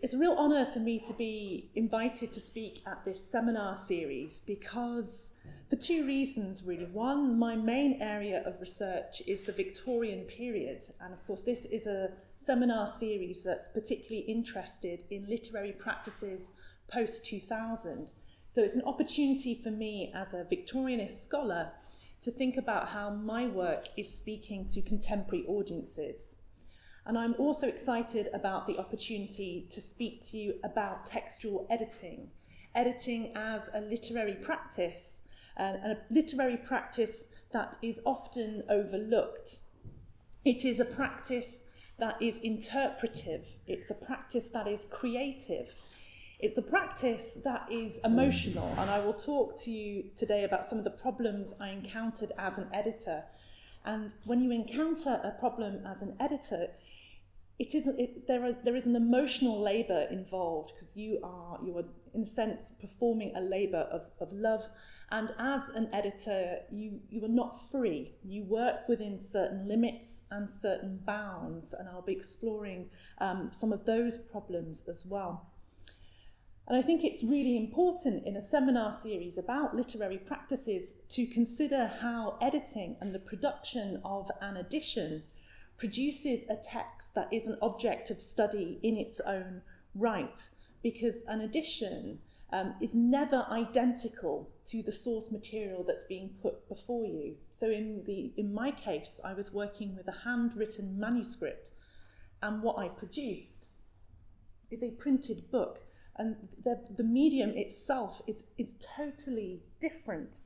It's a real honour for me to be invited to speak at this seminar series because for two reasons really. One, my main area of research is the Victorian period, and of course this is a seminar series that's particularly interested in literary practices post-2000. So it's an opportunity for me as a Victorianist scholar to think about how my work is speaking to contemporary audiences. And I'm also excited about the opportunity to speak to you about textual editing, editing as a literary practice, and a literary practice that is often overlooked. It is a practice that is interpretive, it's a practice that is creative, it's a practice that is emotional, and I will talk to you today about some of the problems I encountered as an editor. And when you encounter a problem as an editor, there is an emotional labour involved because you are in a sense performing a labour of love, and as an editor you are not free. You work within certain limits and certain bounds, and I'll be exploring some of those problems as well. And I think it's really important in a seminar series about literary practices to consider how editing and the production of an edition produces a text that is an object of study in its own right, because an edition is never identical to the source material that's being put before you. So in my case, I was working with a handwritten manuscript, and what I produced is a printed book, and the medium itself is totally different.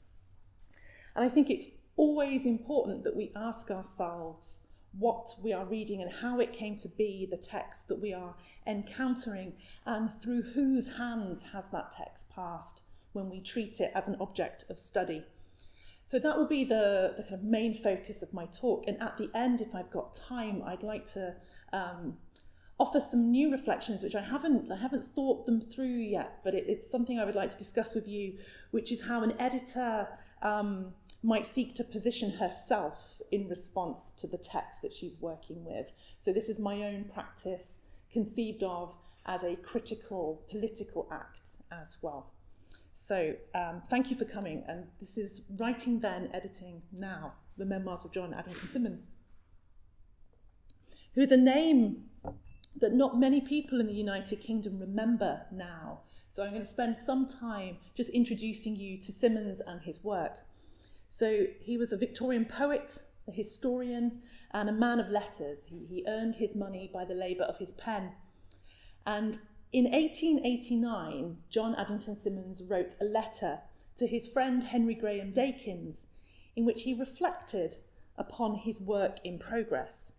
And I think it's always important that we ask ourselves what we are reading and how it came to be the text that we are encountering, and through whose hands has that text passed when we treat it as an object of study. So that will be the kind of main focus of my talk, and at the end, if I've got time, I'd like to offer some new reflections which I haven't thought them through yet, but it's something I would like to discuss with you, which is how an editor might seek to position herself in response to the text that she's working with. So this is my own practice conceived of as a critical political act as well. So thank you for coming, and this is Writing Then, Editing Now, the Memoirs of John Addington Symonds, who is a name that not many people in the United Kingdom remember now. So I'm going to spend some time just introducing you to Symonds and his work. So he was a Victorian poet, a historian, and a man of letters. He earned his money by the labour of his pen. And in 1889, John Addington Symonds wrote a letter to his friend Henry Graham Dakins, in which he reflected upon his work in progress.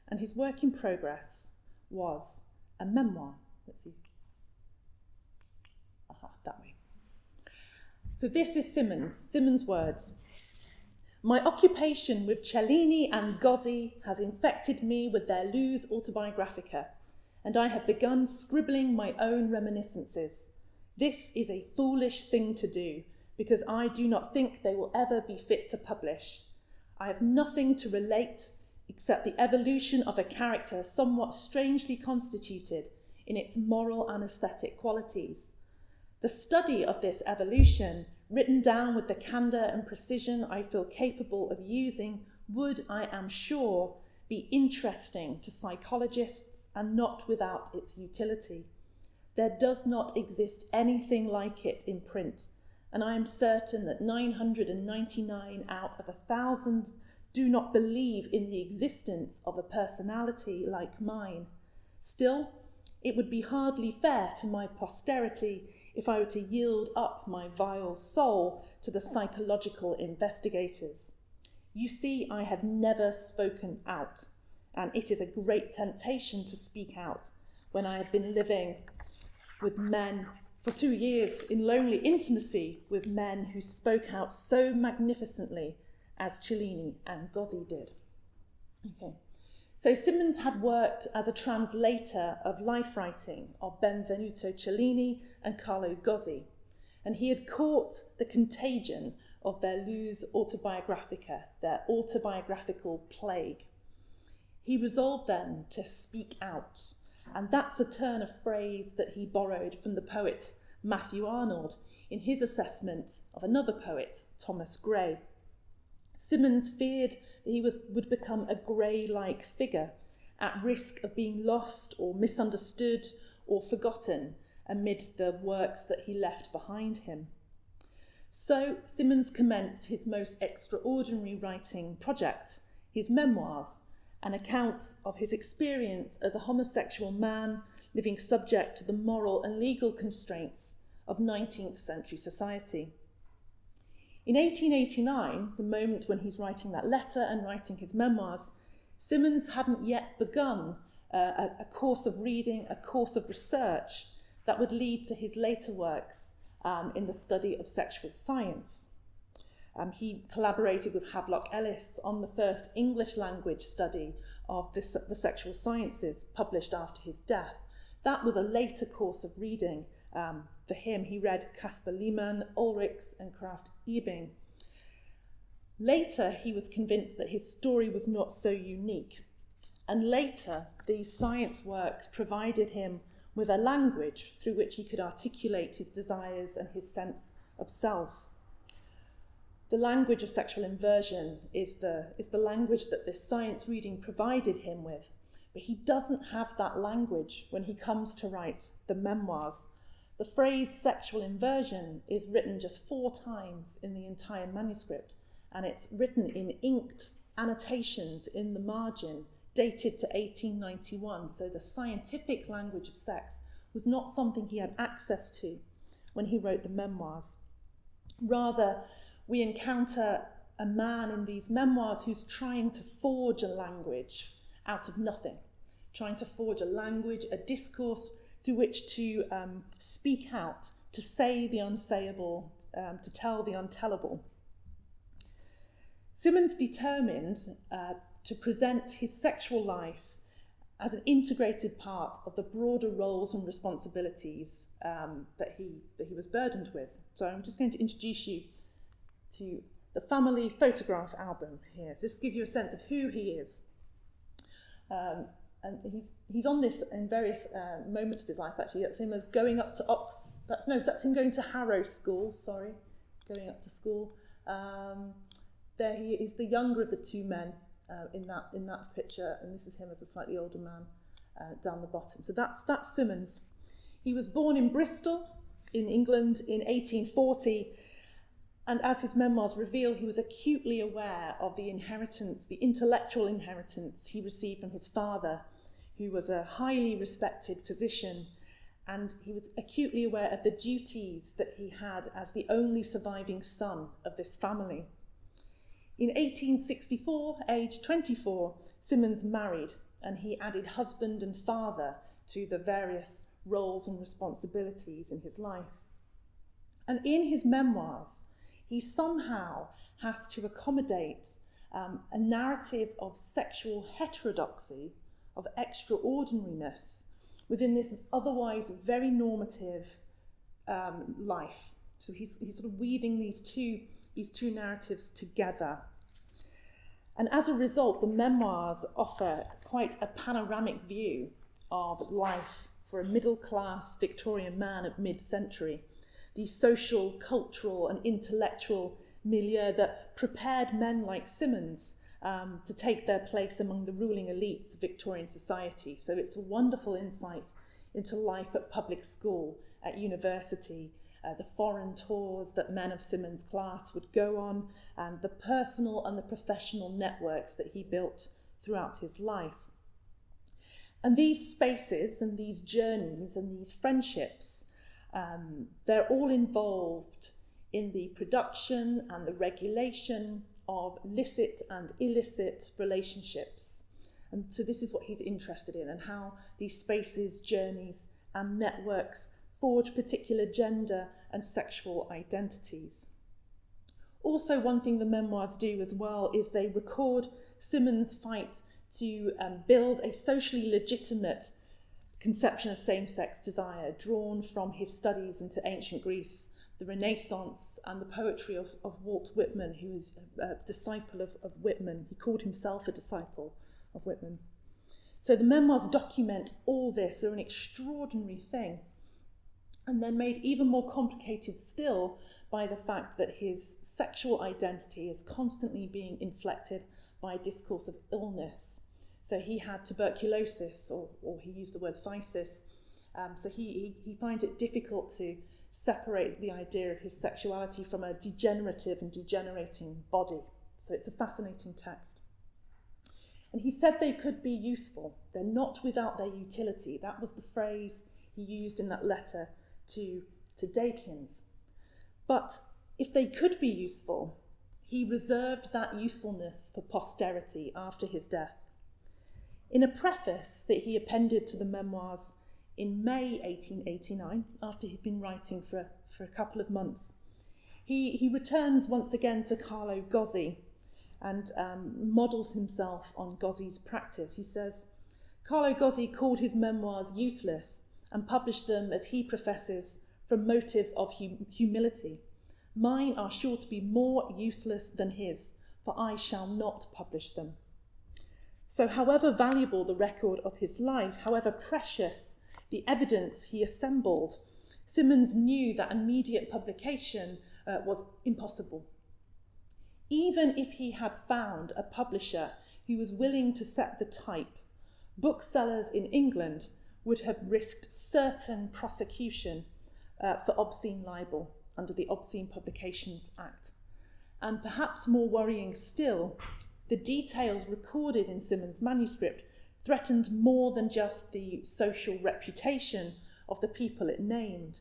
And his work in progress was a memoir. Let's see. That way. So this is Symonds' words. My occupation with Cellini and Gozzi has infected me with their Luz Autobiographica, and I have begun scribbling my own reminiscences. This is a foolish thing to do, because I do not think they will ever be fit to publish. I have nothing to relate except the evolution of a character somewhat strangely constituted in its moral and aesthetic qualities. The study of this evolution, written down with the candour and precision I feel capable of using, would, I am sure, be interesting to psychologists and not without its utility. There does not exist anything like it in print, and I am certain that 999 out of 1,000 do not believe in the existence of a personality like mine. Still, it would be hardly fair to my posterity if I were to yield up my vile soul to the psychological investigators. "You see, I have never spoken out, and it is a great temptation to speak out when I have been living with men for 2 years in lonely intimacy with men who spoke out so magnificently as Cellini and Gozzi did." Okay. So Symonds had worked as a translator of life writing of Benvenuto Cellini and Carlo Gozzi, and he had caught the contagion of their Luz Autobiographica, their autobiographical plague. He resolved then to speak out, and that's a turn of phrase that he borrowed from the poet Matthew Arnold in his assessment of another poet, Thomas Gray. Symonds feared that he would become a Gray-like figure, at risk of being lost or misunderstood or forgotten amid the works that he left behind him. So Symonds commenced his most extraordinary writing project, his Memoirs, an account of his experience as a homosexual man living subject to the moral and legal constraints of 19th century society. In 1889, the moment when he's writing that letter and writing his memoirs, Symonds hadn't yet begun a course of reading, a course of research that would lead to his later works in the study of sexual science. He collaborated with Havelock Ellis on the first English language study of the sexual sciences, published after his death. That was a later course of reading. For him, he read Caspar Lehmann, Ulrichs, and Kraft Ebing. Later, he was convinced that his story was not so unique. And later, these science works provided him with a language through which he could articulate his desires and his sense of self. The language of sexual inversion is the language that this science reading provided him with. But he doesn't have that language when he comes to write the memoirs. The phrase sexual inversion is written just 4 times in the entire manuscript, and it's written in inked annotations in the margin, dated to 1891. So the scientific language of sex was not something he had access to when he wrote the memoirs. Rather, we encounter a man in these memoirs who's trying to forge a language out of nothing, trying to forge a language, a discourse through which to speak out, to say the unsayable, to tell the untellable. Symonds determined to present his sexual life as an integrated part of the broader roles and responsibilities that he was burdened with. So I'm just going to introduce you to the family photograph album here, just to give you a sense of who he is. And he's on this in various moments of his life, actually. That's him as going up to that's him going to Harrow School, going up to school. There he is, the younger of the 2 men in that picture, and this is him as a slightly older man down the bottom. So that's Symonds. He was born in Bristol, in England, in 1840, and as his memoirs reveal, he was acutely aware of the inheritance, the intellectual inheritance he received from his father, who was a highly respected physician, and he was acutely aware of the duties that he had as the only surviving son of this family. In 1864, aged 24, Symonds married, and he added husband and father to the various roles and responsibilities in his life. And in his memoirs, he somehow has to accommodate a narrative of sexual heterodoxy, of extraordinariness, within this otherwise very normative life. So he's sort of weaving these two narratives together. And as a result, the memoirs offer quite a panoramic view of life for a middle-class Victorian man of mid-century, the social, cultural and intellectual milieu that prepared men like Symonds to take their place among the ruling elites of Victorian society. So it's a wonderful insight into life at public school, at university, the foreign tours that men of Symonds' class would go on, and the personal and the professional networks that he built throughout his life. And these spaces and these journeys and these friendships, they're all involved in the production and the regulation of licit and illicit relationships. And so this is what he's interested in, and how these spaces, journeys, and networks forge particular gender and sexual identities. Also, one thing the memoirs do as well is they record Symonds' fight to build a socially legitimate conception of same-sex desire, drawn from his studies into ancient Greece, the Renaissance, and the poetry of Walt Whitman, who was a disciple of Whitman. He called himself a disciple of Whitman. So the memoirs document all this. They're an extraordinary thing. And they're made even more complicated still by the fact that his sexual identity is constantly being inflected by a discourse of illness. So he had tuberculosis, or he used the word phthisis. So he finds it difficult to separate the idea of his sexuality from a degenerative and degenerating body. So it's a fascinating text. And he said they could be useful. They're not without their utility. That was the phrase he used in that letter to Dakins. But if they could be useful, he reserved that usefulness for posterity after his death. In a preface that he appended to the memoirs in May 1889, after he'd been writing for a couple of months, he returns once again to Carlo Gozzi and models himself on Gozzi's practice. He says, Carlo Gozzi called his memoirs useless and published them, as he professes, from motives of humility. Mine are sure to be more useless than his, for I shall not publish them. So however valuable the record of his life, however precious the evidence he assembled, Symonds knew that immediate publication was impossible. Even if he had found a publisher who was willing to set the type, booksellers in England would have risked certain prosecution for obscene libel under the Obscene Publications Act. And perhaps more worrying still, the details recorded in Symonds' manuscript threatened more than just the social reputation of the people it named.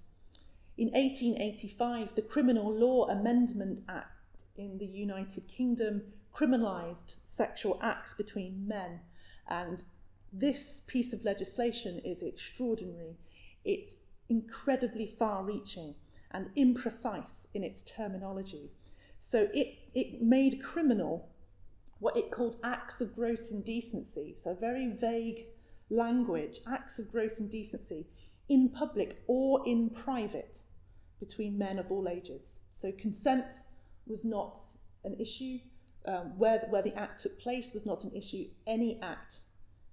In 1885, the Criminal Law Amendment Act in the United Kingdom criminalised sexual acts between men, and this piece of legislation is extraordinary. It's incredibly far-reaching and imprecise in its terminology. So it made criminal what it called acts of gross indecency, so very vague language, acts of gross indecency, in public or in private, between men of all ages. So consent was not an issue. Where the act took place was not an issue. Any act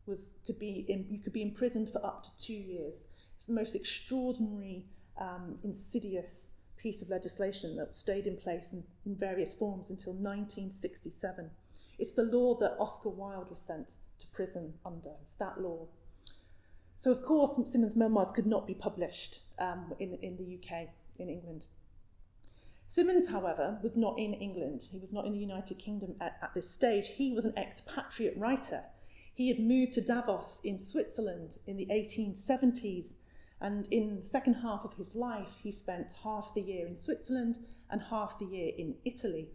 you could be imprisoned for up to 2 years. It's the most extraordinary, insidious piece of legislation that stayed in place in various forms until 1967. It's the law that Oscar Wilde was sent to prison under. It's that law. So, of course, Symonds' memoirs could not be published in the UK, in England. Symonds, however, was not in England. He was not in the United Kingdom at this stage. He was an expatriate writer. He had moved to Davos in Switzerland in the 1870s, and in the second half of his life, he spent half the year in Switzerland and half the year in Italy.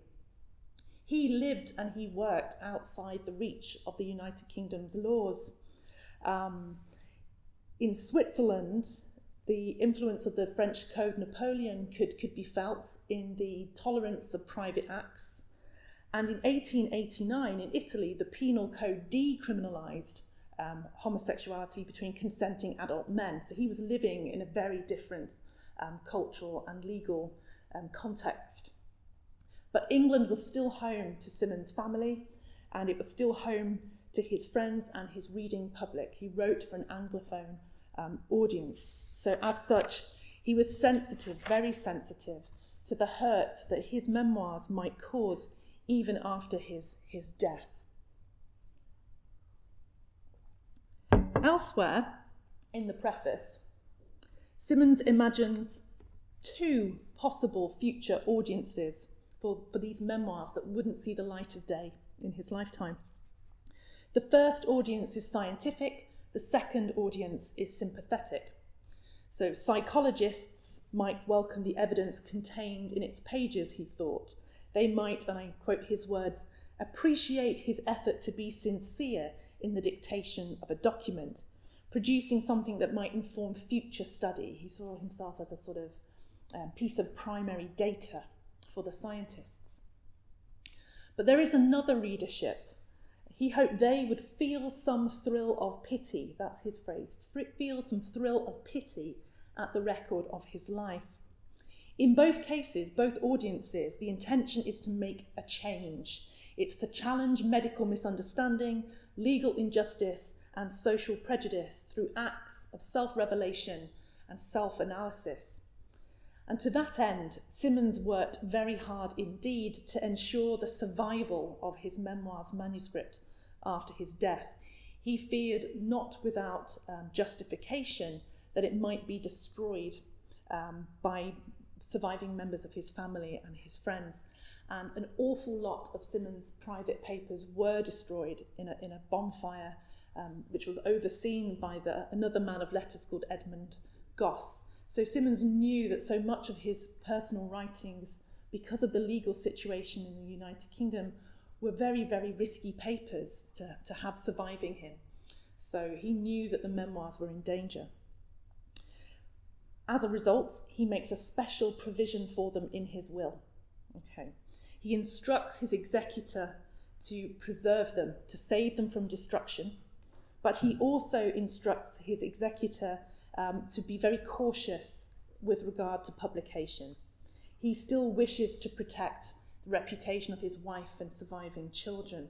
He lived and he worked outside the reach of the United Kingdom's laws. In Switzerland, the influence of the French Code Napoleon could be felt in the tolerance of private acts. And in 1889, in Italy, the penal code decriminalised homosexuality between consenting adult men. So he was living in a very different cultural and legal context. But England was still home to Symonds' family, and it was still home to his friends and his reading public. He wrote for an Anglophone audience. So as such, he was sensitive, very sensitive, to the hurt that his memoirs might cause even after his death. Elsewhere in the preface, Symonds imagines 2 possible future audiences for these memoirs that wouldn't see the light of day in his lifetime. The first audience is scientific, the second audience is sympathetic. So psychologists might welcome the evidence contained in its pages, he thought. they might, and I quote his words, appreciate his effort to be sincere in the dictation of a document, producing something that might inform future study. He saw himself as a sort of piece of primary data for the scientists. But there is another readership. He hoped they would feel some thrill of pity, that's his phrase, feel some thrill of pity at the record of his life. In both cases, both audiences, the intention is to make a change. It's to challenge medical misunderstanding, legal injustice, and social prejudice through acts of self-revelation and self-analysis. And to that end, Symonds worked very hard indeed to ensure the survival of his memoirs manuscript after his death. He feared, not without justification, that it might be destroyed by surviving members of his family and his friends. And an awful lot of Symonds' private papers were destroyed in a bonfire, which was overseen by another man of letters called Edmund Gosse. So Symonds knew that so much of his personal writings, because of the legal situation in the United Kingdom, were very, very risky papers to have surviving him. So he knew that the memoirs were in danger. As a result, he makes a special provision for them in his will. Okay. He instructs his executor to preserve them, to save them from destruction, but he also instructs his executor to be very cautious with regard to publication. He still wishes to protect the reputation of his wife and surviving children.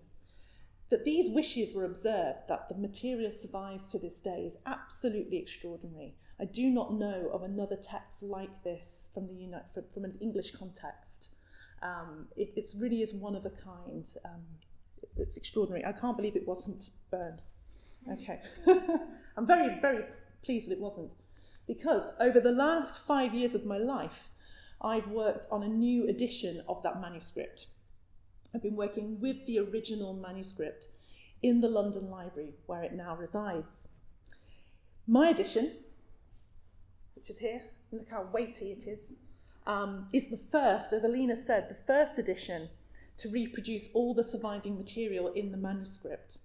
That these wishes were observed, that the material survives to this day, is absolutely extraordinary. I do not know of another text like this from an English context. It really is one of a kind. It's extraordinary. I can't believe it wasn't burned. Okay. I'm very, very pleased that it wasn't, because over the last 5 years of my life, I've worked on a new edition of that manuscript. I've been working with the original manuscript in the London Library, where it now resides. My edition, which is here, look how weighty it is the first, as Alina said, the first edition to reproduce all the surviving material in the manuscript.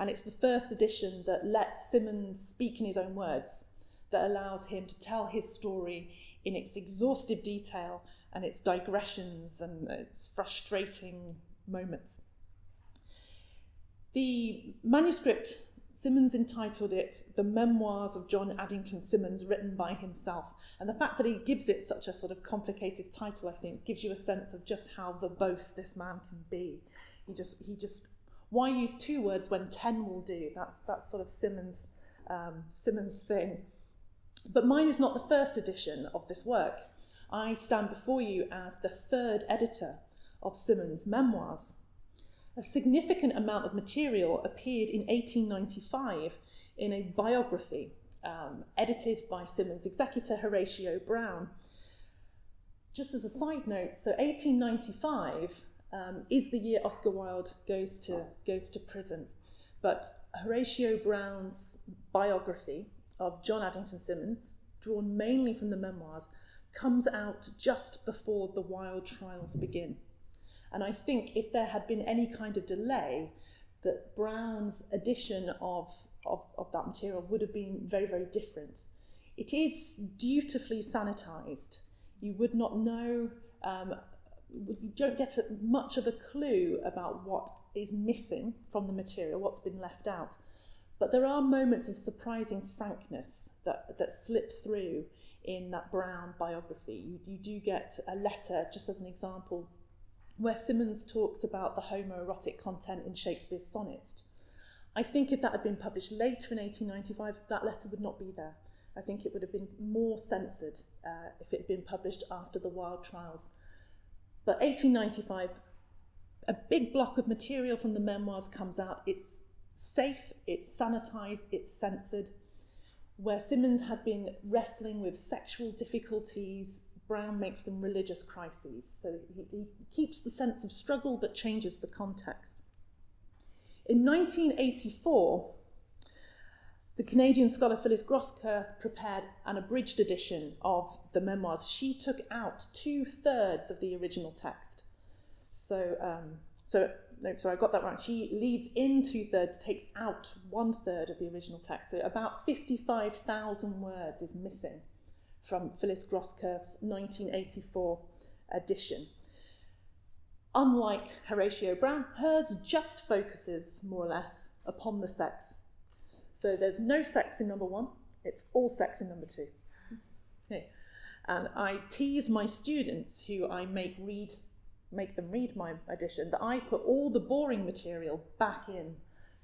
And it's the first edition that lets Symonds speak in his own words, that allows him to tell his story in its exhaustive detail and its digressions and its frustrating moments. The manuscript, Symonds entitled it The Memoirs of John Addington Symonds, written by himself. And the fact that he gives it such a sort of complicated title, I think, gives you a sense of just how verbose this man can be. He just why use two words when 10 will do? That's sort of Symonds' thing. But mine is not the first edition of this work. I stand before you as the third editor of Symonds' memoirs. A significant amount of material appeared in 1895 in a biography edited by Symonds' executor Horatio Brown. Just as a side note, so 1895 is the year Oscar Wilde goes to prison. But Horatio Brown's biography of John Addington Symonds, drawn mainly from the memoirs, comes out just before the Wilde trials begin. And I think if there had been any kind of delay, that Brown's edition of that material would have been very, very different. It is dutifully sanitised. You would not know, you don't get much of a clue about what is missing from the material, what's been left out. But there are moments of surprising frankness that slip through in that Brown biography. You do get a letter, just as an example, where Symonds talks about the homoerotic content in Shakespeare's sonnets. I think if that had been published later in 1895, that letter would not be there. I think it would have been more censored if it had been published after the Wilde trials. But 1895, a big block of material from the memoirs comes out. It's safe, it's sanitised, it's censored. Where Symonds had been wrestling with sexual difficulties, Brown makes them religious crises. So he keeps the sense of struggle but changes the context. In 1984, the Canadian scholar Phyllis Grosskirk prepared an abridged edition of the memoirs. She took out 2/3 of the original text. I got that wrong. She leaves in 2/3, takes out 1/3 of the original text. So about 55,000 words is missing from Phyllis Groskurth's 1984 edition. Unlike Horatio Brown, hers just focuses, more or less, upon the sex. So there's no sex in number 1, it's all sex in number 2. Okay. And I tease my students, who I make them read my edition, that I put all the boring material back in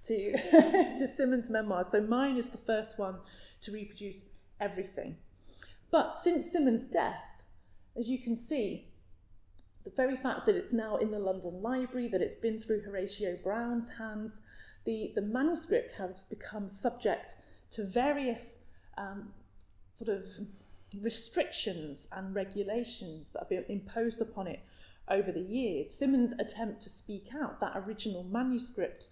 to, to Symonds' memoirs. So mine is the first one to reproduce everything. But since Symonds' death, as you can see, the very fact that it's now in the London Library, that it's been through Horatio Brown's hands, the manuscript has become subject to various sort of restrictions and regulations that have been imposed upon it over the years. Symonds' attempt to speak out, that original manuscript,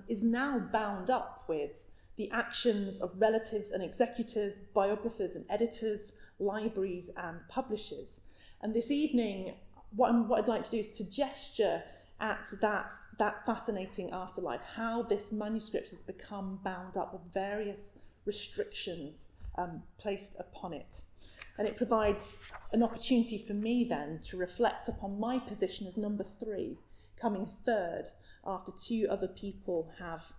is now bound up with the actions of relatives and executors, biographers and editors, libraries and publishers. And this evening, what I'd like to do is to gesture at that fascinating afterlife, how this manuscript has become bound up with various restrictions placed upon it. And it provides an opportunity for me then to reflect upon my position as number 3, coming third after 2 other people have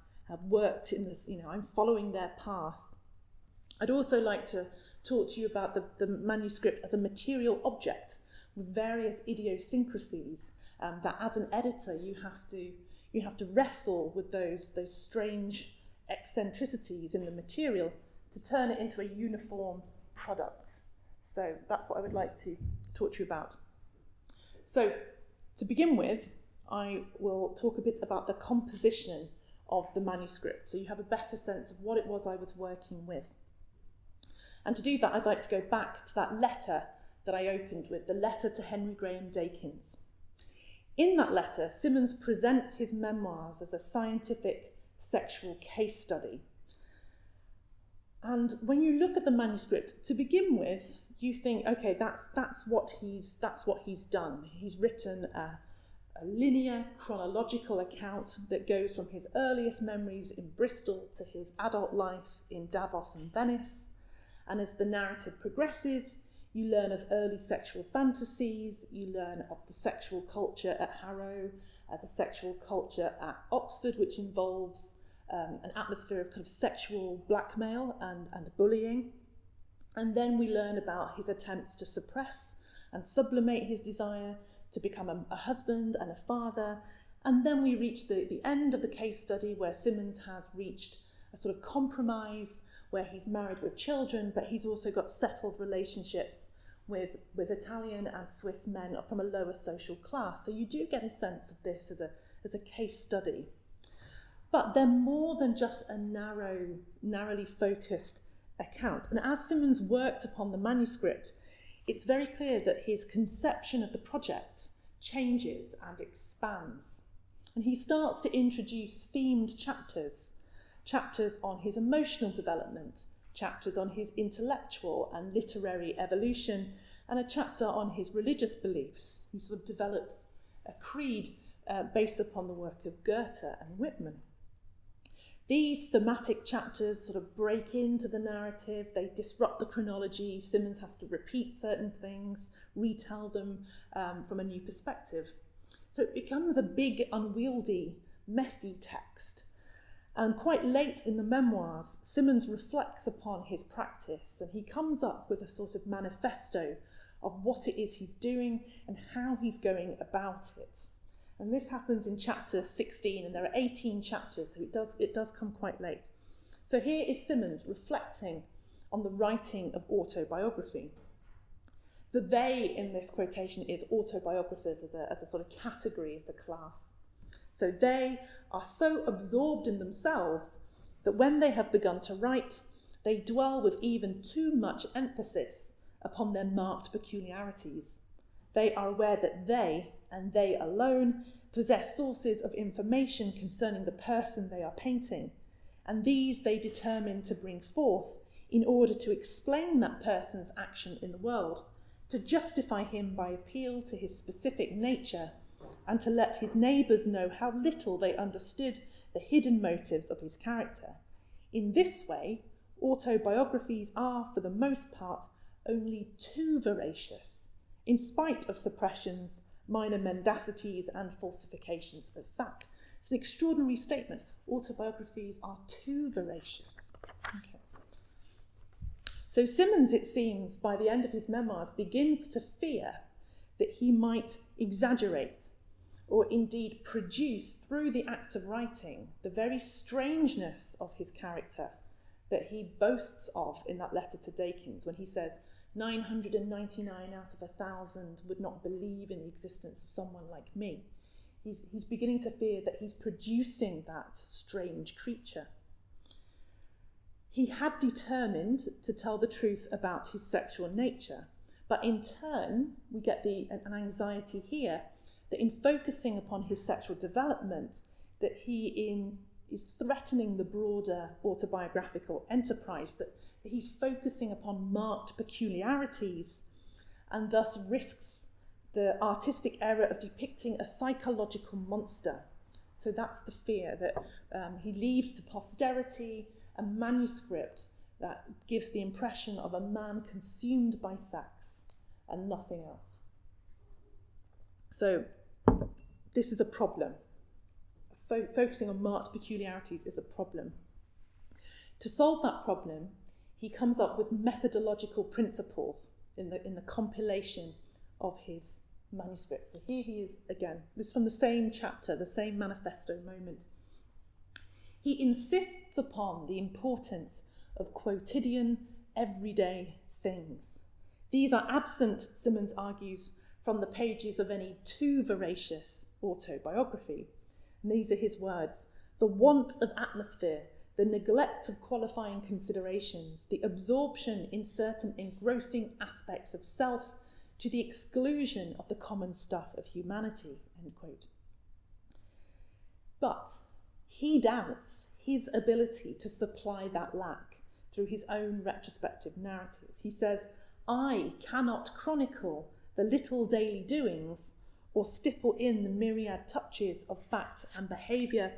worked in this, I'm following their path. I'd also like to talk to you about the manuscript as a material object with various idiosyncrasies that as an editor you have to wrestle with those strange eccentricities in the material to turn it into a uniform product. So that's what I would like to talk to you about. So to begin with, I will talk a bit about the composition of the manuscript, so you have a better sense of what it was I was working with. And to do that, I'd like to go back to that letter that I opened with, the letter to Henry Graham Dakins. In that letter, Symonds presents his memoirs as a scientific sexual case study. And when you look at the manuscript, to begin with, you think, okay, that's what he's done. He's written a linear chronological account that goes from his earliest memories in Bristol to his adult life in Davos and Venice. And as the narrative progresses, you learn of early sexual fantasies, you learn of the sexual culture at Harrow, the sexual culture at Oxford, which involves an atmosphere of kind of sexual blackmail and bullying. And then we learn about his attempts to suppress and sublimate his desire to become a husband and a father. And then we reach the end of the case study, where Symonds has reached a sort of compromise, where he's married with children, but he's also got settled relationships with Italian and Swiss men from a lower social class. So you do get a sense of this as a case study. But they're more than just a narrowly focused account. And as Symonds worked upon the manuscript, it's very clear that his conception of the project changes and expands. And he starts to introduce themed chapters on his emotional development, chapters on his intellectual and literary evolution, and a chapter on his religious beliefs. He sort of develops a creed based upon the work of Goethe and Whitman. These thematic chapters sort of break into the narrative, they disrupt the chronology. Symonds has to repeat certain things, retell them from a new perspective. So it becomes a big, unwieldy, messy text. And quite late in the memoirs, Symonds reflects upon his practice, and he comes up with a sort of manifesto of what it is he's doing and how he's going about it. And this happens in chapter 16, and there are 18 chapters, so it does come quite late. So here is Symonds reflecting on the writing of autobiography. The they in this quotation is autobiographers as a sort of category, as a class. So they are so absorbed in themselves that when they have begun to write, they dwell with even too much emphasis upon their marked peculiarities. They are aware that they, and they alone, possess sources of information concerning the person they are painting, and these they determine to bring forth in order to explain that person's action in the world, to justify him by appeal to his specific nature, and to let his neighbours know how little they understood the hidden motives of his character. In this way, autobiographies are, for the most part, only too veracious, in spite of suppressions, minor mendacities and falsifications of fact. It's an extraordinary statement. Autobiographies are too veracious. Okay. So Symonds, it seems, by the end of his memoirs, begins to fear that he might exaggerate or indeed produce through the act of writing the very strangeness of his character that he boasts of in that letter to Dakins when he says 999 out of 1,000 would not believe in the existence of someone like me. He's beginning to fear that he's producing that strange creature. He had determined to tell the truth about his sexual nature, but in turn, we get an anxiety here that in focusing upon his sexual development, that he is threatening the broader autobiographical enterprise, that he's focusing upon marked peculiarities and thus risks the artistic error of depicting a psychological monster. So that's the fear, that he leaves to posterity a manuscript that gives the impression of a man consumed by sex and nothing else. So this is a problem. Focusing on marked peculiarities is a problem. To solve that problem, he comes up with methodological principles in the compilation of his manuscript. So here he is again. This is from the same chapter, the same manifesto moment. He insists upon the importance of quotidian, everyday things. These are absent, Symonds argues, from the pages of any too veracious autobiography. And these are his words: the want of atmosphere, the neglect of qualifying considerations, the absorption in certain engrossing aspects of self to the exclusion of the common stuff of humanity, end quote. But he doubts his ability to supply that lack through his own retrospective narrative. He says, I cannot chronicle the little daily doings or stipple in the myriad touches of fact and behaviour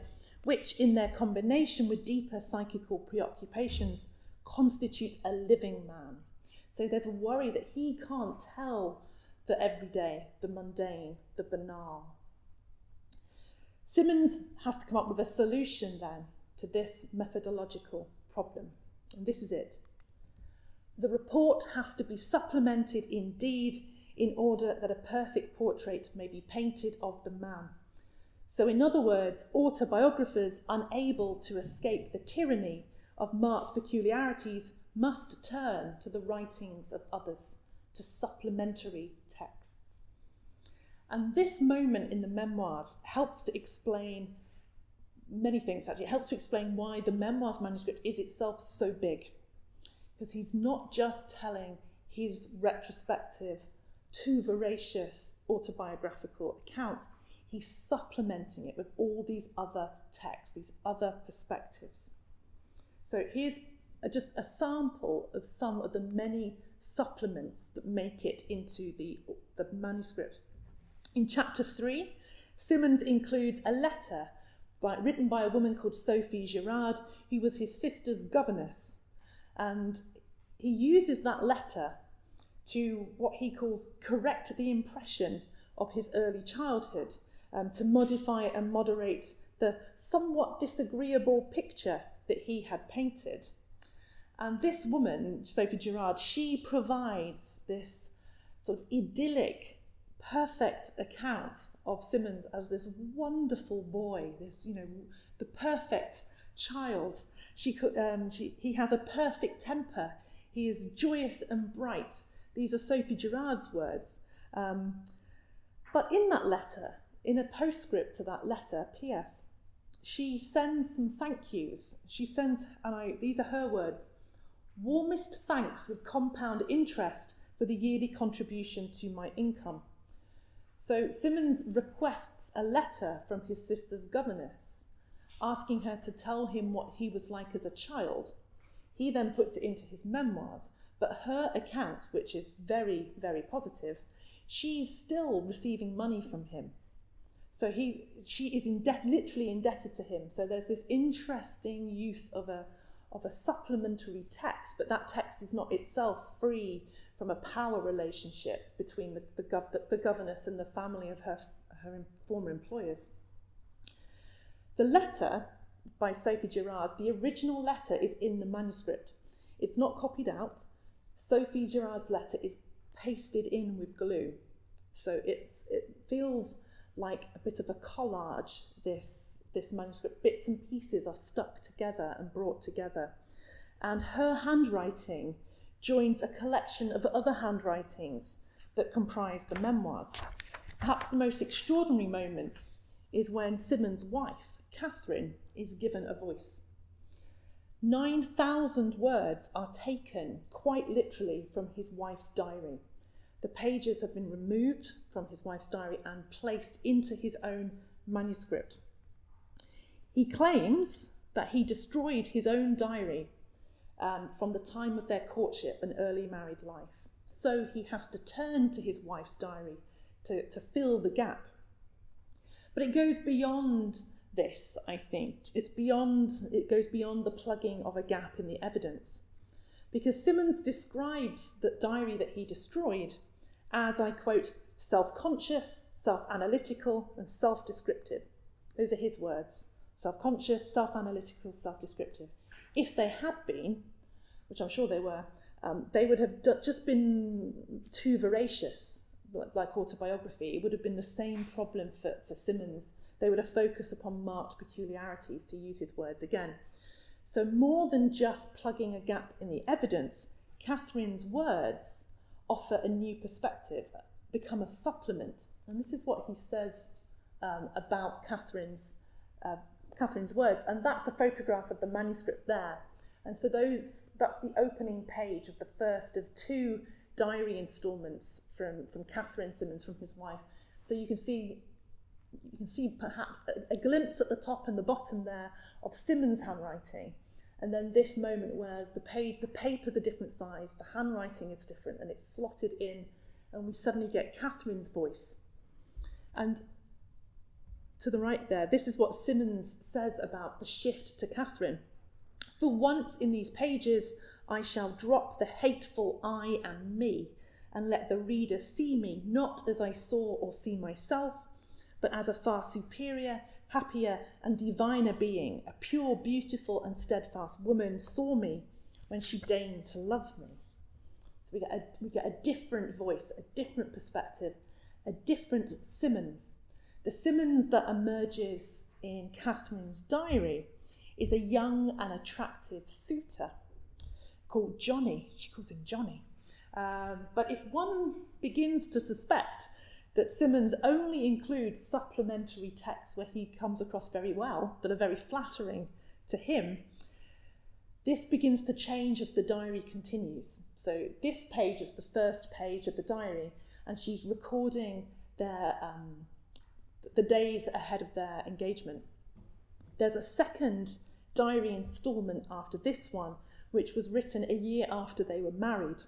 which, in their combination with deeper psychical preoccupations, constitute a living man. So there's a worry that he can't tell the everyday, the mundane, the banal. Symonds has to come up with a solution then to this methodological problem. And this is it. The report has to be supplemented indeed in order that a perfect portrait may be painted of the man. So in other words, autobiographers unable to escape the tyranny of marked peculiarities must turn to the writings of others, to supplementary texts. And this moment in the memoirs helps to explain many things, actually. It helps to explain why the memoirs manuscript is itself so big. Because he's not just telling his retrospective, too voracious autobiographical account, he's supplementing it with all these other texts, these other perspectives. So here's just a sample of some of the many supplements that make it into the manuscript. In chapter 3, Symonds includes a letter written by a woman called Sophie Girard, who was his sister's governess. And he uses that letter to what he calls correct the impression of his early childhood, to modify and moderate the somewhat disagreeable picture that he had painted. And this woman, Sophie Girard, she provides this sort of idyllic, perfect account of Symonds as this wonderful boy, this, the perfect child. He has a perfect temper. He is joyous and bright. These are Sophie Girard's words. But in that letter, in a postscript to that letter, P.S., she sends some thank yous. She sends, these are her words, warmest thanks with compound interest for the yearly contribution to my income. So Symonds requests a letter from his sister's governess, asking her to tell him what he was like as a child. He then puts it into his memoirs, but her account, which is very, very positive, she's still receiving money from him. So she is literally indebted to him. So there's this interesting use of a supplementary text, but that text is not itself free from a power relationship between the governess and the family of her former employers. The letter by Sophie Gerard, the original letter is in the manuscript. It's not copied out. Sophie Gerard's letter is pasted in with glue. So it feels like a bit of a collage, this manuscript. Bits and pieces are stuck together and brought together. And her handwriting joins a collection of other handwritings that comprise the memoirs. Perhaps the most extraordinary moment is when Symonds' wife, Catherine, is given a voice. 9,000 words are taken quite literally from his wife's diary. The pages have been removed from his wife's diary and placed into his own manuscript. He claims that he destroyed his own diary from the time of their courtship and early married life. So he has to turn to his wife's diary to fill the gap. But it goes beyond this, I think. It goes beyond the plugging of a gap in the evidence. Because Symonds describes the diary that he destroyed as, I quote, self-conscious, self-analytical, and self-descriptive. Those are his words. Self-conscious, self-analytical, self-descriptive. If they had been, which I'm sure they were, they would have just been too voracious, like autobiography. It would have been the same problem for Symonds. They would have focused upon marked peculiarities, to use his words again. So more than just plugging a gap in the evidence, Catherine's words offer a new perspective, become a supplement. And this is what he says about Catherine's words. And that's a photograph of the manuscript there. And so that's the opening page of the first of two diary instalments from Catherine Symonds, from his wife. So you can see perhaps a glimpse at the top and the bottom there of Symonds' handwriting, and then this moment where the papers are different size, the handwriting is different, and it's slotted in, and we suddenly get Catherine's voice. And to the right there, this is what Symonds says about the shift to Catherine. For once in these pages, I shall drop the hateful I and me, and let the reader see me not as I saw or see myself, but as a far superior, happier and diviner being, a pure, beautiful and steadfast woman saw me when she deigned to love me. So we get a different voice, a different perspective, a different Symonds. The Symonds that emerges in Catherine's diary is a young and attractive suitor called Johnny. She calls him Johnny. But if one begins to suspect that Symonds only includes supplementary texts where he comes across very well, that are very flattering to him, this begins to change as the diary continues. So this page is the first page of the diary, and she's recording the days ahead of their engagement. There's a second diary instalment after this one, which was written a year after they were married.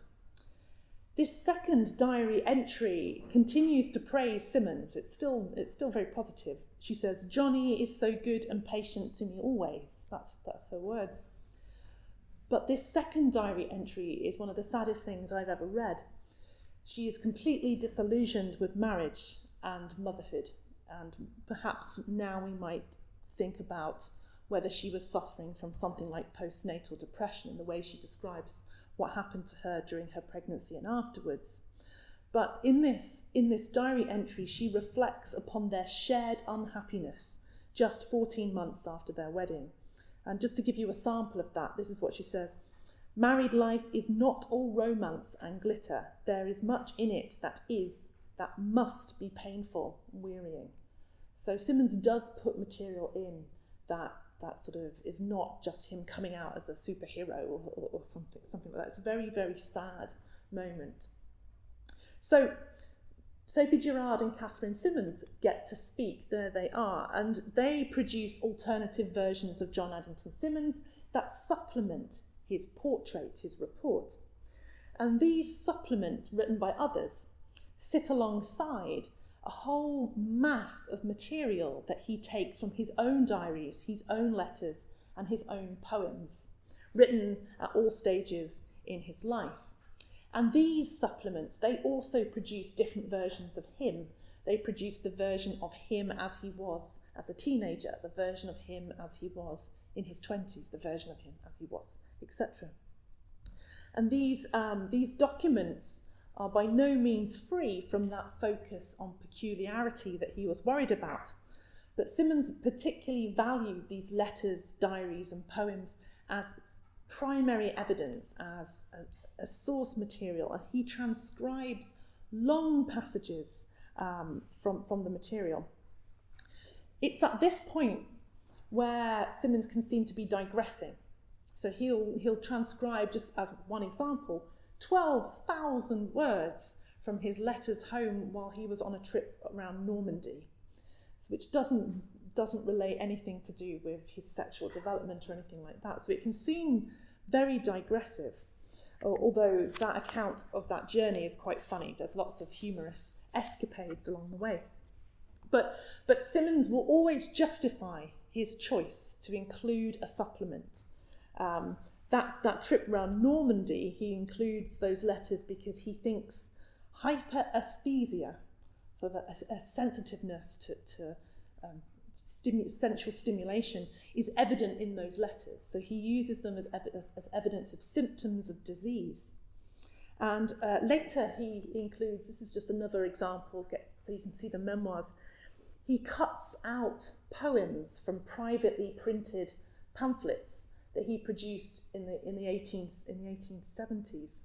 This second diary entry continues to praise Symonds. It's still very positive. She says, Johnny is so good and patient to me always. That's her words. But this second diary entry is one of the saddest things I've ever read. She is completely disillusioned with marriage and motherhood. And perhaps now we might think about whether she was suffering from something like postnatal depression in the way she describes what happened to her during her pregnancy and afterwards. But in this diary entry, she reflects upon their shared unhappiness just 14 months after their wedding. And just to give you a sample of that, this is what she says. Married life is not all romance and glitter. There is much in it that must be painful and wearying. So Symonds does put material in that sort of is not just him coming out as a superhero or something like that. It's a very, very sad moment. So Sophie Gerard and Catherine Symonds get to speak. There they are. And they produce alternative versions of John Addington Symonds that supplement his portrait, his report. And these supplements, written by others, sit alongside a whole mass of material that he takes from his own diaries, his own letters, and his own poems, written at all stages in his life. And these supplements, they also produce different versions of him. They produce the version of him as he was as a teenager, the version of him as he was in his 20s, the version of him as he was, etc. And these documents are by no means free from that focus on peculiarity that he was worried about. But Symonds particularly valued these letters, diaries, and poems as primary evidence, as source material, and he transcribes long passages from the material. It's at this point where Symonds can seem to be digressing. So he'll transcribe, just as one example, 12,000 words from his letters home while he was on a trip around Normandy, which doesn't relate anything to do with his sexual development or anything like that. So it can seem very digressive, although that account of that journey is quite funny. There's lots of humorous escapades along the way. But Symonds will always justify his choice to include a supplement. That trip around Normandy, he includes those letters because he thinks hyperesthesia, so that a sensitiveness to sensual stimulation, is evident in those letters. So he uses them as evidence of symptoms of disease. And later he includes, this is just another example, so you can see the memoirs, he cuts out poems from privately printed pamphlets that he produced in the 1870s.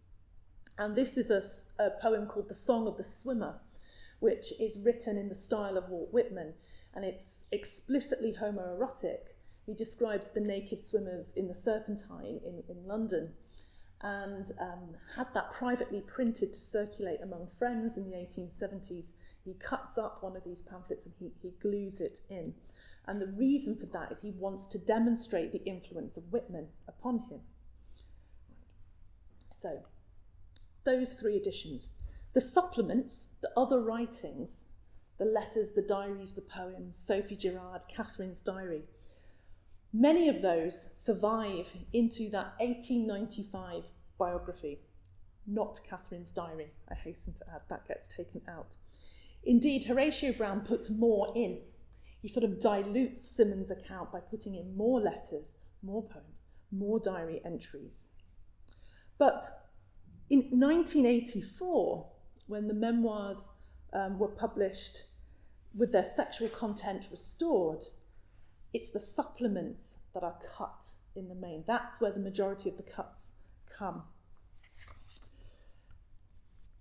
And this is a poem called The Song of the Swimmer, which is written in the style of Walt Whitman, and it's explicitly homoerotic. He describes the naked swimmers in the Serpentine in London, and had that privately printed to circulate among friends in the 1870s. He cuts up one of these pamphlets and he glues it in. And the reason for that is he wants to demonstrate the influence of Whitman upon him. So, those three editions. The supplements, the other writings, the letters, the diaries, the poems, Sophie Gerard, Catherine's diary, many of those survive into that 1895 biography, not Catherine's diary, I hasten to add, that gets taken out. Indeed, Horatio Brown puts more in. He sort of dilutes Symonds' account by putting in more letters, more poems, more diary entries. But in 1984, when the memoirs were published with their sexual content restored, it's the supplements that are cut in the main. That's where the majority of the cuts come.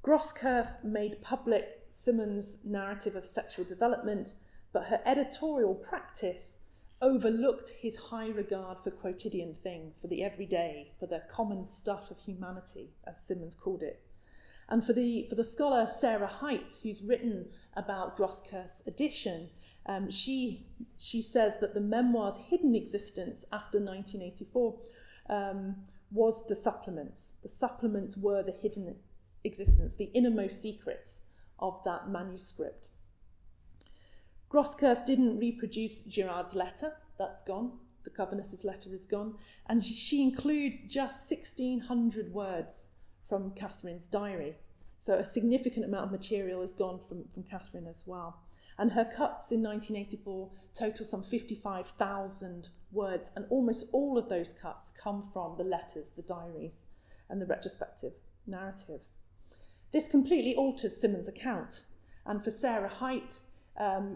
Groskurth made public Symonds' narrative of sexual development, but her editorial practice overlooked his high regard for quotidian things, for the everyday, for the common stuff of humanity, as Symonds called it. And for the scholar Sarah Haidt, who's written about Groskurth's edition, she says that the memoirs' hidden existence after 1984 was the supplements. The supplements were the hidden existence, the innermost secrets of that manuscript. Groskurth didn't reproduce Gerard's letter, that's gone. The governess's letter is gone. And she includes just 1,600 words from Catherine's diary. So a significant amount of material is gone from Catherine as well. And her cuts in 1984 total some 55,000 words, and almost all of those cuts come from the letters, the diaries, and the retrospective narrative. This completely alters Symonds' account, and for Sarah Haidt,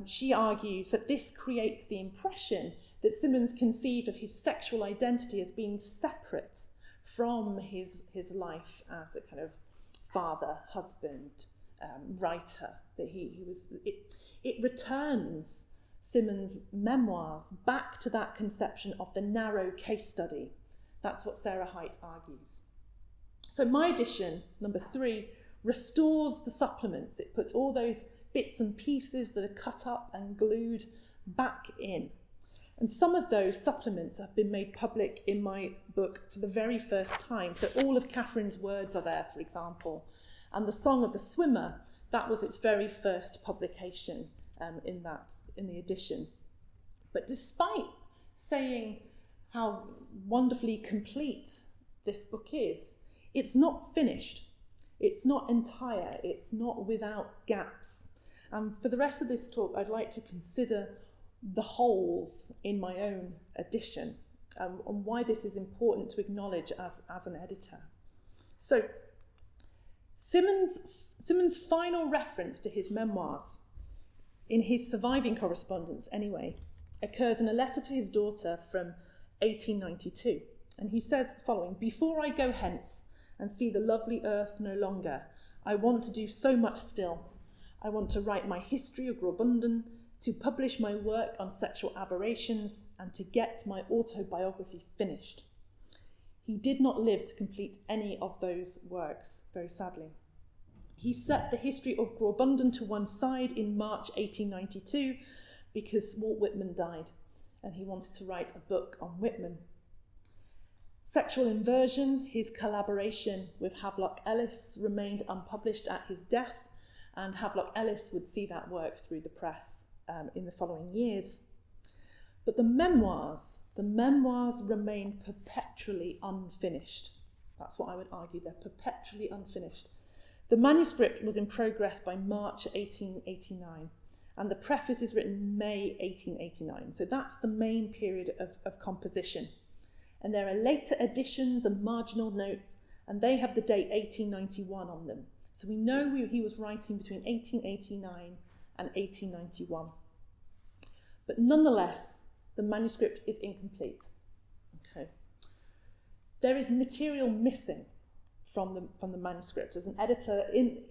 she argues that this creates the impression that Symonds conceived of his sexual identity as being separate from his life as a kind of father, husband, writer. That he was. It returns Symonds' memoirs back to that conception of the narrow case study. That's what Sarah Haidt argues. So my edition, number 3, restores the supplements. It puts all those bits and pieces that are cut up and glued back in. And some of those supplements have been made public in my book for the very first time. So all of Catherine's words are there, for example. And the Song of the Swimmer, That was its very first publication in the edition. But despite saying how wonderfully complete this book is, it's not finished. It's not entire. It's not without gaps. For the rest of this talk, I'd like to consider the holes in my own edition and why this is important to acknowledge as an editor. So, Symonds' final reference to his memoirs, in his surviving correspondence anyway, occurs in a letter to his daughter from 1892. And he says the following: "Before I go hence and see the lovely earth no longer, I want to do so much still. I want to write my history of Graubünden, to publish my work on sexual aberrations, and to get my autobiography finished." He did not live to complete any of those works, very sadly. He set the history of Graubünden to one side in March 1892 because Walt Whitman died, and he wanted to write a book on Whitman. Sexual Inversion, his collaboration with Havelock Ellis, remained unpublished at his death, and Havelock Ellis would see that work through the press in the following years. But the memoirs remain perpetually unfinished. That's what I would argue, they're perpetually unfinished. The manuscript was in progress by March 1889, and the preface is written in May 1889. So that's the main period of composition. And there are later additions and marginal notes, and they have the date 1891 on them. So we know he was writing between 1889 and 1891. But nonetheless, the manuscript is incomplete. Okay. There is material missing from the manuscript. As an editor,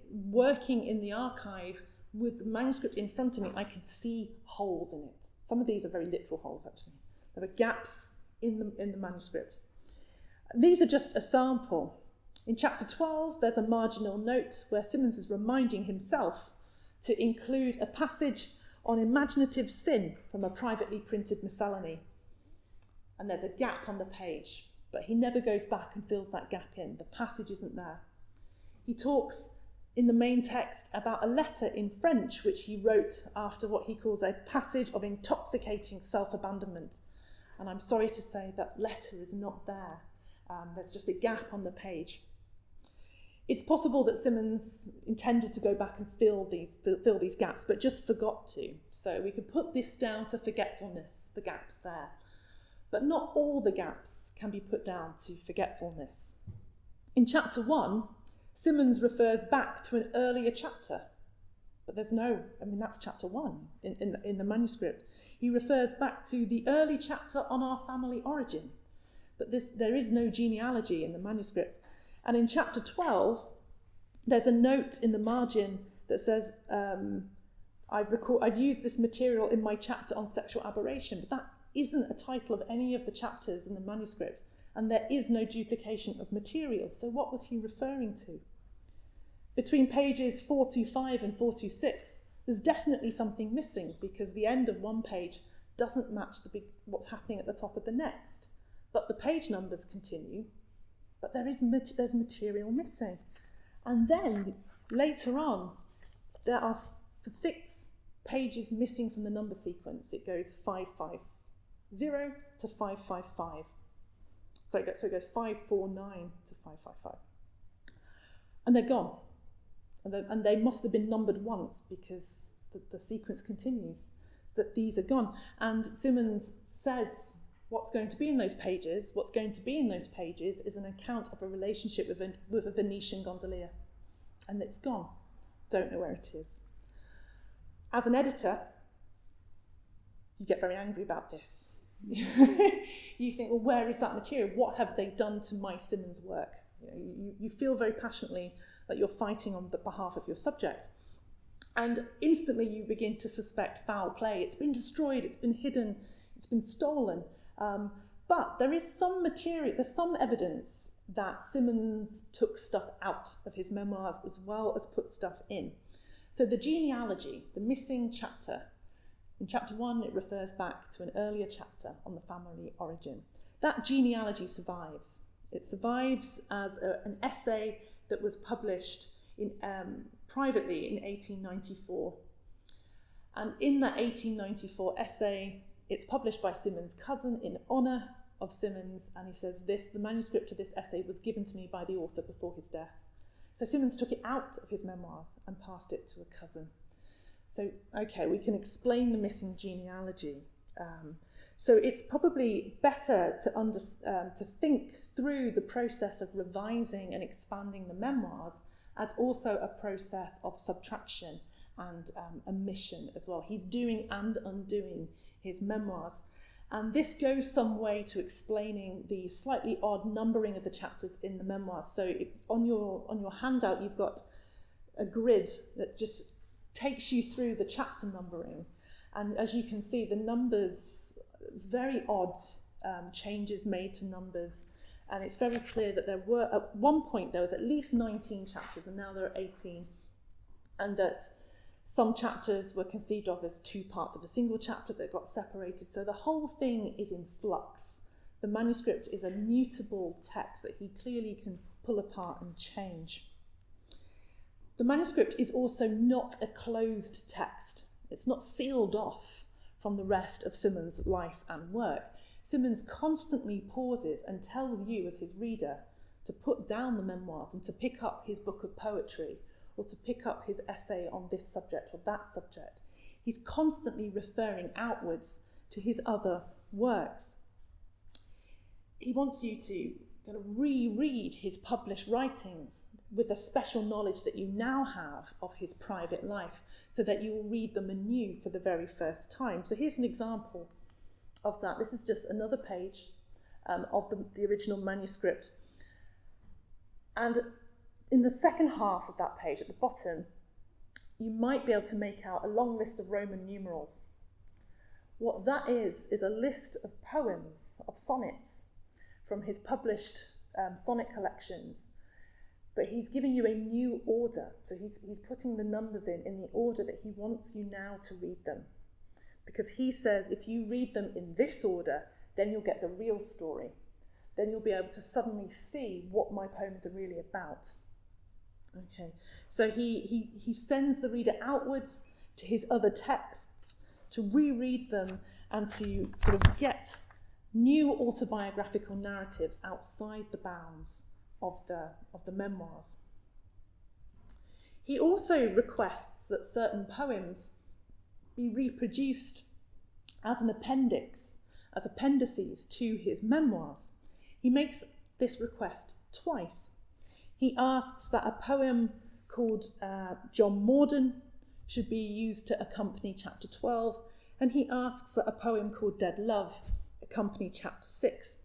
working in the archive with the manuscript in front of me, I could see holes in it. Some of these are very literal holes, actually. There are gaps in the manuscript. These are just a sample. In chapter 12, there's a marginal note where Symonds is reminding himself to include a passage on imaginative sin from a privately printed miscellany. And there's a gap on the page, but he never goes back and fills that gap in. The passage isn't there. He talks in the main text about a letter in French which he wrote after what he calls a passage of intoxicating self-abandonment. And I'm sorry to say that letter is not there. There's just a gap on the page. It's possible that Symonds intended to go back and fill these gaps, but just forgot to. So we could put this down to forgetfulness, the gaps there. But not all the gaps can be put down to forgetfulness. In chapter 1, Symonds refers back to an earlier chapter, but that's chapter 1 in the manuscript. He refers back to the early chapter on our family origin, but there is no genealogy in the manuscript. And in chapter 12, there's a note in the margin that says, I've used this material in my chapter on sexual aberration, but that isn't a title of any of the chapters in the manuscript, and there is no duplication of material. So what was he referring to? Between pages 425 and 426, there's definitely something missing because the end of one page doesn't match what's happening at the top of the next. But the page numbers continue, but there's material missing. And then later on, there are 6 pages missing from the number sequence. It goes 550 to 555. So it goes 549 to 555. And they're gone. And they must have been numbered once because the sequence continues, that these are gone. And Symonds says what's going to be in those pages. What's going to be in those pages is an account of a relationship with a Venetian gondolier. And it's gone. Don't know where it is. As an editor, you get very angry about this. You think, well, where is that material? What have they done to my Symonds work? You feel very passionately that you're fighting on the behalf of your subject. And instantly you begin to suspect foul play. It's been destroyed, it's been hidden, it's been stolen. But there is some material, there's some evidence that Symonds took stuff out of his memoirs as well as put stuff in. So the genealogy, the missing chapter, in chapter 1 it refers back to an earlier chapter on the family origin. That genealogy survives. It survives as an essay that was published in privately in 1894. And in that 1894 essay, it's published by Symonds' cousin in honour of Symonds, and he says the manuscript of this essay was given to me by the author before his death. So Symonds took it out of his memoirs and passed it to a cousin. So, okay, we can explain the missing genealogy. So it's probably better to think through the process of revising and expanding the memoirs as also a process of subtraction and omission as well. He's doing and undoing his memoirs. And this goes some way to explaining the slightly odd numbering of the chapters in the memoirs. So on your handout, you've got a grid that just takes you through the chapter numbering. And as you can see, the numbers, it's very odd changes made to numbers. And it's very clear that there were, at one point, there was at least 19 chapters, and now there are 18. And that some chapters were conceived of as two parts of a single chapter that got separated. So the whole thing is in flux. The manuscript is a mutable text that he clearly can pull apart and change. The manuscript is also not a closed text. It's not sealed off from the rest of Symonds' life and work. Symonds constantly pauses and tells you as his reader to put down the memoirs and to pick up his book of poetry, or to pick up his essay on this subject or that subject. He's constantly referring outwards to his other works. He wants you to kind of reread his published writings with the special knowledge that you now have of his private life, so that you will read them anew for the very first time. So here's an example of that. This is just another page of the original manuscript. And in the second half of that page at the bottom, you might be able to make out a long list of Roman numerals. What that is a list of poems, of sonnets, from his published sonnet collections. But he's giving you a new order. So he's putting the numbers in the order that he wants you now to read them. Because he says if you read them in this order, then you'll get the real story. Then you'll be able to suddenly see what my poems are really about. Okay, so he sends the reader outwards to his other texts to reread them and to sort of get new autobiographical narratives outside the bounds of the memoirs. He also requests that certain poems be reproduced as an appendix, as appendices to his memoirs. He makes this request twice. He asks that a poem called John Morden should be used to accompany chapter 12, and he asks that a poem called Dead Love accompany chapter 6.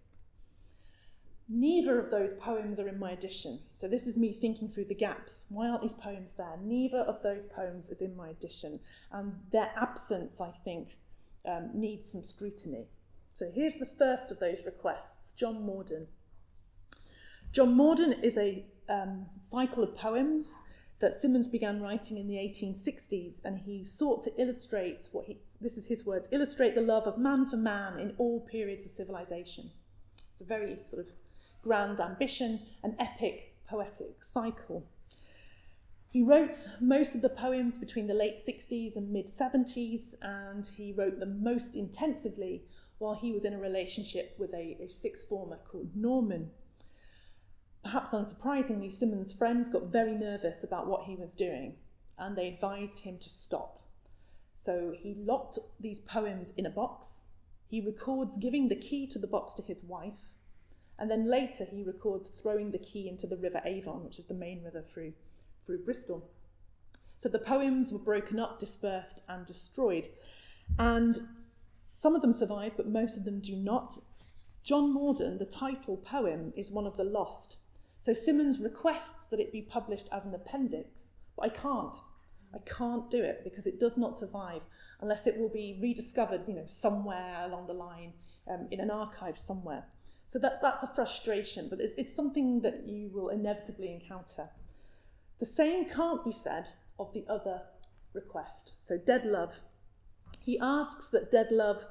Neither of those poems are in my edition. So this is me thinking through the gaps. Why aren't these poems there? Neither of those poems is in my edition. And their absence, I think, needs some scrutiny. So here's the first of those requests, John Morden. John Morden is a cycle of poems that Symonds began writing in the 1860s, and he sought to illustrate this is his words, illustrate the love of man for man in all periods of civilization. It's a very sort of grand ambition, an epic poetic cycle. He wrote most of the poems between the late 60s and mid 70s, and he wrote them most intensively while he was in a relationship with a sixth former called Norman. Perhaps unsurprisingly, Symonds' friends got very nervous about what he was doing, and they advised him to stop. So he locked these poems in a box. He records giving the key to the box to his wife, and then later he records throwing the key into the River Avon, which is the main river through Bristol. So the poems were broken up, dispersed, and destroyed. And some of them survive, but most of them do not. John Morden, the title poem, is one of the lost. So Symonds requests that it be published as an appendix, but I can't do it because it does not survive unless it will be rediscovered, somewhere along the line in an archive somewhere. So that's a frustration, but it's something that you will inevitably encounter. The same can't be said of the other request. So Dead Love. He asks that Dead Love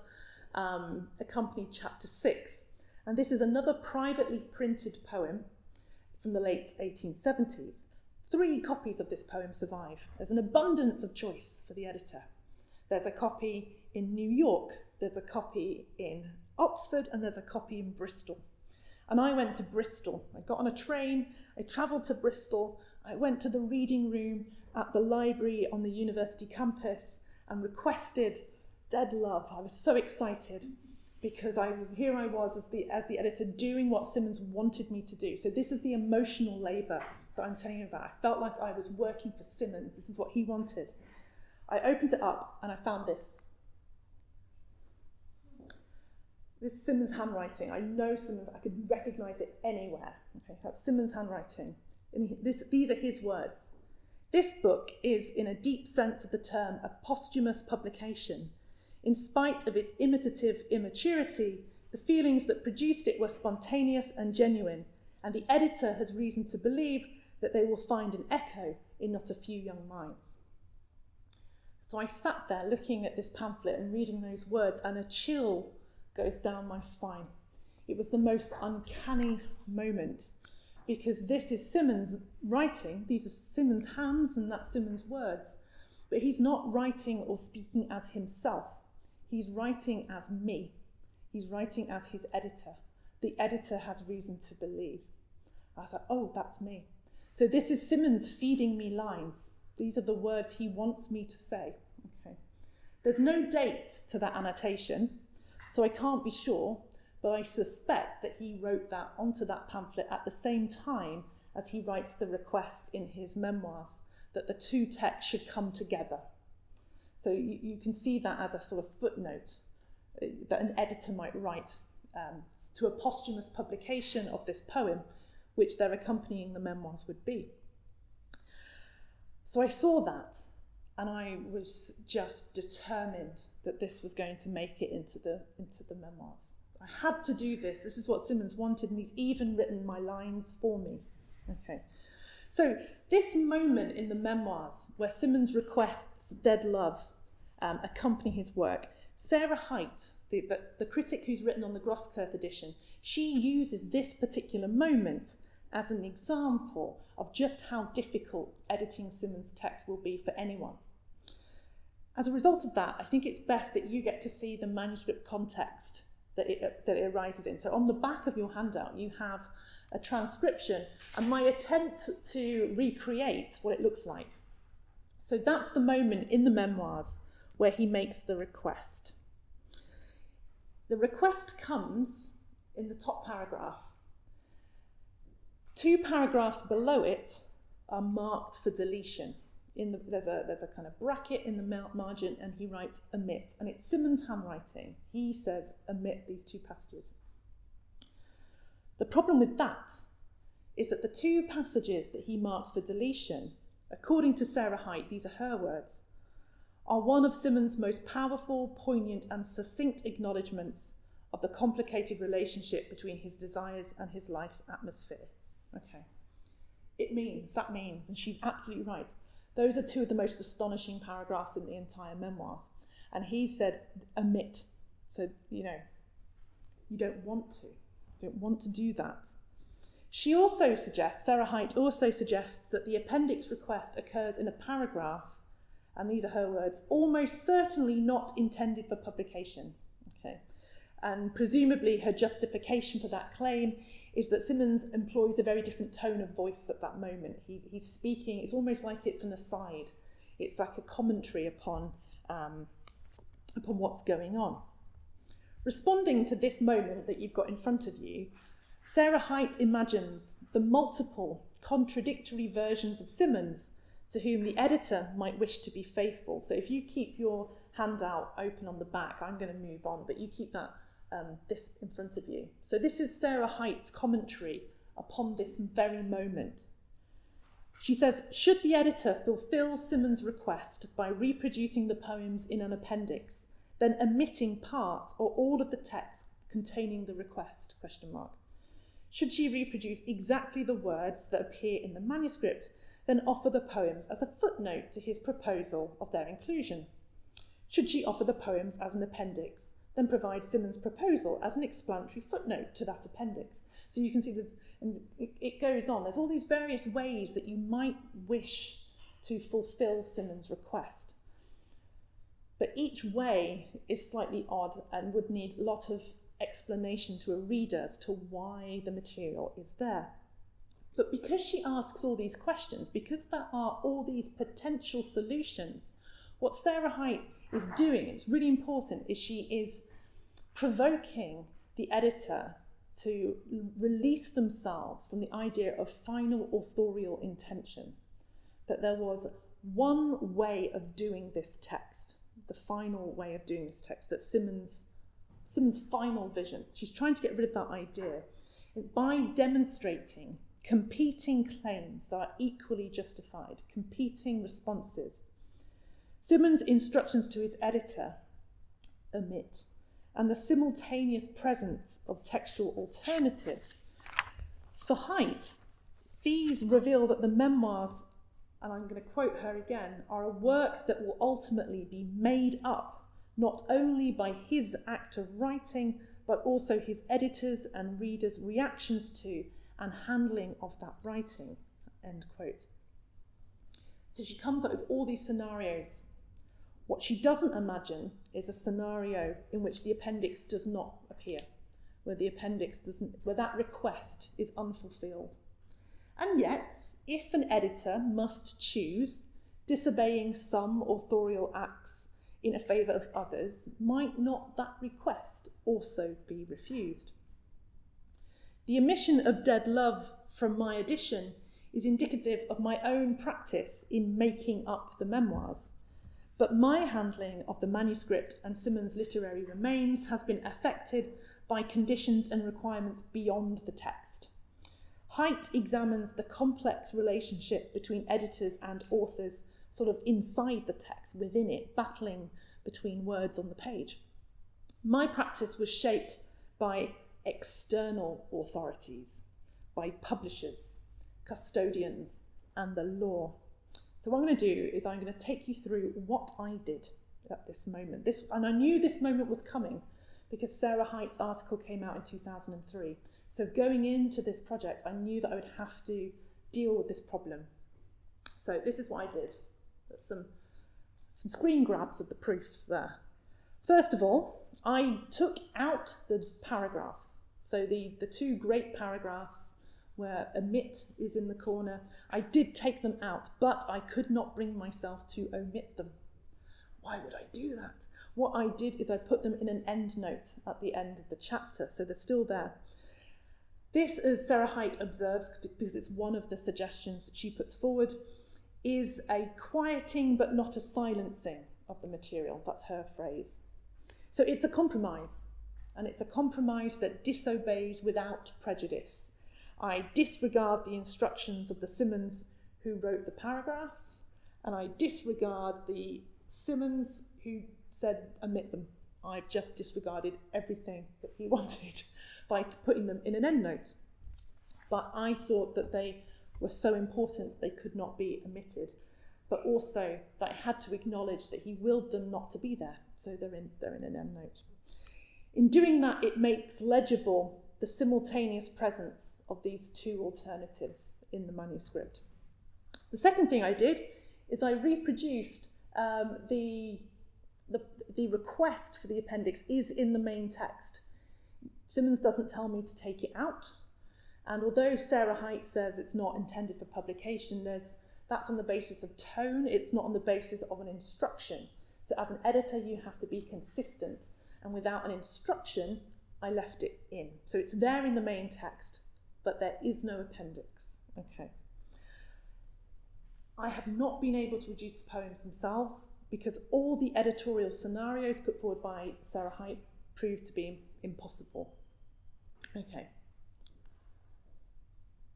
accompany chapter 6, and this is another privately printed poem from the late 1870s, 3 copies of this poem survive. There's an abundance of choice for the editor. There's a copy in New York, there's a copy in Oxford, and there's a copy in Bristol. And I went to Bristol. I got on a train, I travelled to Bristol, I went to the reading room at the library on the university campus and requested Dead Love. I was so excited because I was as the editor doing what Symonds wanted me to do. So this is the emotional labour that I'm telling you about. I felt like I was working for Symonds. This is what he wanted. I opened it up and I found this. This is Symonds' handwriting. I know Symonds, I could recognise it anywhere. Okay, that's Symonds' handwriting. And these are his words. This book is, in a deep sense of the term, a posthumous publication. In spite of its imitative immaturity, the feelings that produced it were spontaneous and genuine, and the editor has reason to believe that they will find an echo in not a few young minds. So I sat there looking at this pamphlet and reading those words, and a chill goes down my spine. It was the most uncanny moment, because this is Symonds writing, these are Symonds' hands and that's Symonds' words, but he's not writing or speaking as himself. He's writing as me. He's writing as his editor. The editor has reason to believe. I was like, oh, that's me. So this is Symonds feeding me lines. These are the words he wants me to say. Okay. There's no date to that annotation, so I can't be sure, but I suspect that he wrote that onto that pamphlet at the same time as he writes the request in his memoirs that the 2 texts should come together. So you can see that as a sort of footnote that an editor might write to a posthumous publication of this poem, which their accompanying the memoirs would be. So I saw that, and I was just determined that this was going to make it into the memoirs. I had to do this. This is what Symonds wanted, and he's even written my lines for me. Okay. So this moment in the memoirs where Symonds requests Dead Love accompany his work, Sarah Haidt, the critic who's written on the Grosskirch edition, she uses this particular moment as an example of just how difficult editing Symonds' text will be for anyone. As a result of that, I think it's best that you get to see the manuscript context that it arises in. So on the back of your handout, you have a transcription and my attempt to recreate what it looks like. So that's the moment in the memoirs where he makes the request. The request comes in the top paragraph. 2 paragraphs below it are marked for deletion. There's a kind of bracket in the margin, and he writes omit, and it's Symonds' handwriting. He says omit these 2 passages. The problem with that is that the 2 passages that he marks for deletion, according to Sarah Haidt, these are her words, are one of Symonds' most powerful, poignant and succinct acknowledgements of the complicated relationship between his desires and his life's atmosphere. Okay. That means, and she's absolutely right, those are 2 of the most astonishing paragraphs in the entire memoirs. And he said, omit. So, you don't want to do that. She also suggests, Sarah Haidt also suggests that the appendix request occurs in a paragraph, and these are her words, almost certainly not intended for publication. Okay. And presumably her justification for that claim is that Symonds employs a very different tone of voice at that moment. He's speaking, it's almost like it's an aside. It's like a commentary upon what's going on. Responding to this moment that you've got in front of you, Sarah Haidt imagines the multiple contradictory versions of Symonds to whom the editor might wish to be faithful. So if you keep your handout open on the back, I'm going to move on, but you keep that this in front of you. So this is Sarah Haidt's commentary upon this very moment. She says, should the editor fulfill Symonds' request by reproducing the poems in an appendix, then omitting part or all of the text containing the request, ? Should she reproduce exactly the words that appear in the manuscript, then offer the poems as a footnote to his proposal of their inclusion? Should she offer the poems as an appendix, then provide Symonds' proposal as an explanatory footnote to that appendix? So you can see this, and it goes on. There's all these various ways that you might wish to fulfill Symonds' request. But each way is slightly odd and would need a lot of explanation to a reader as to why the material is there. But because she asks all these questions, because there are all these potential solutions, what Sarah Hite is doing, it's really important, is she is provoking the editor to release themselves from the idea of final authorial intention, that there was one way of doing this text, the final way of doing this text, that Symonds' final vision. She's trying to get rid of that idea by demonstrating competing claims that are equally justified, competing responses. Symonds' instructions to his editor omit, and the simultaneous presence of textual alternatives. For Hite, these reveal that the memoirs, and I'm going to quote her again, are a work that will ultimately be made up not only by his act of writing, but also his editors' and readers' reactions to and handling of that writing, end quote. So she comes up with all these scenarios. What she doesn't imagine is a scenario in which the appendix does not appear, where that request is unfulfilled. And yet, if an editor must choose, disobeying some authorial acts in favour of others, might not that request also be refused? The omission of dead love from my edition is indicative of my own practice in making up the memoirs, but my handling of the manuscript and Symonds' literary remains has been affected by conditions and requirements beyond the text. Hite examines the complex relationship between editors and authors sort of inside the text, within it, battling between words on the page. My practice was shaped by external authorities, by publishers, custodians, and the law. So what I'm going to do is I'm going to take you through what I did at this moment. And I knew this moment was coming because Sarah Hite's article came out in 2003. So going into this project, I knew that I would have to deal with this problem. So this is what I did. There's some screen grabs of the proofs there. First of all, I took out the paragraphs. So the two great paragraphs where omit is in the corner, I did take them out, but I could not bring myself to omit them. Why would I do that? What I did is I put them in an end note at the end of the chapter, so they're still there. This, as Sarah Hite observes, because it's one of the suggestions that she puts forward, is a quieting but not a silencing of the material. That's her phrase. So it's a compromise, and it's a compromise that disobeys without prejudice. I disregard the instructions of the Symonds who wrote the paragraphs, and I disregard the Symonds who said omit them. I've just disregarded everything that he wanted by putting them in an endnote. But I thought that they were so important they could not be omitted, but also that I had to acknowledge that he willed them not to be there, so they're in an endnote. In doing that, it makes legible the simultaneous presence of these two alternatives in the manuscript. The second thing I did is I reproduced the request for the appendix is in the main text. Symonds doesn't tell me to take it out, and although Sarah Hite says it's not intended for publication, that's on the basis of tone, it's not on the basis of an instruction. So as an editor, you have to be consistent, and without an instruction, I left it in. So it's there in the main text, but there is no appendix. Okay. I have not been able to reduce the poems themselves because all the editorial scenarios put forward by Sarah Hite proved to be impossible. Okay.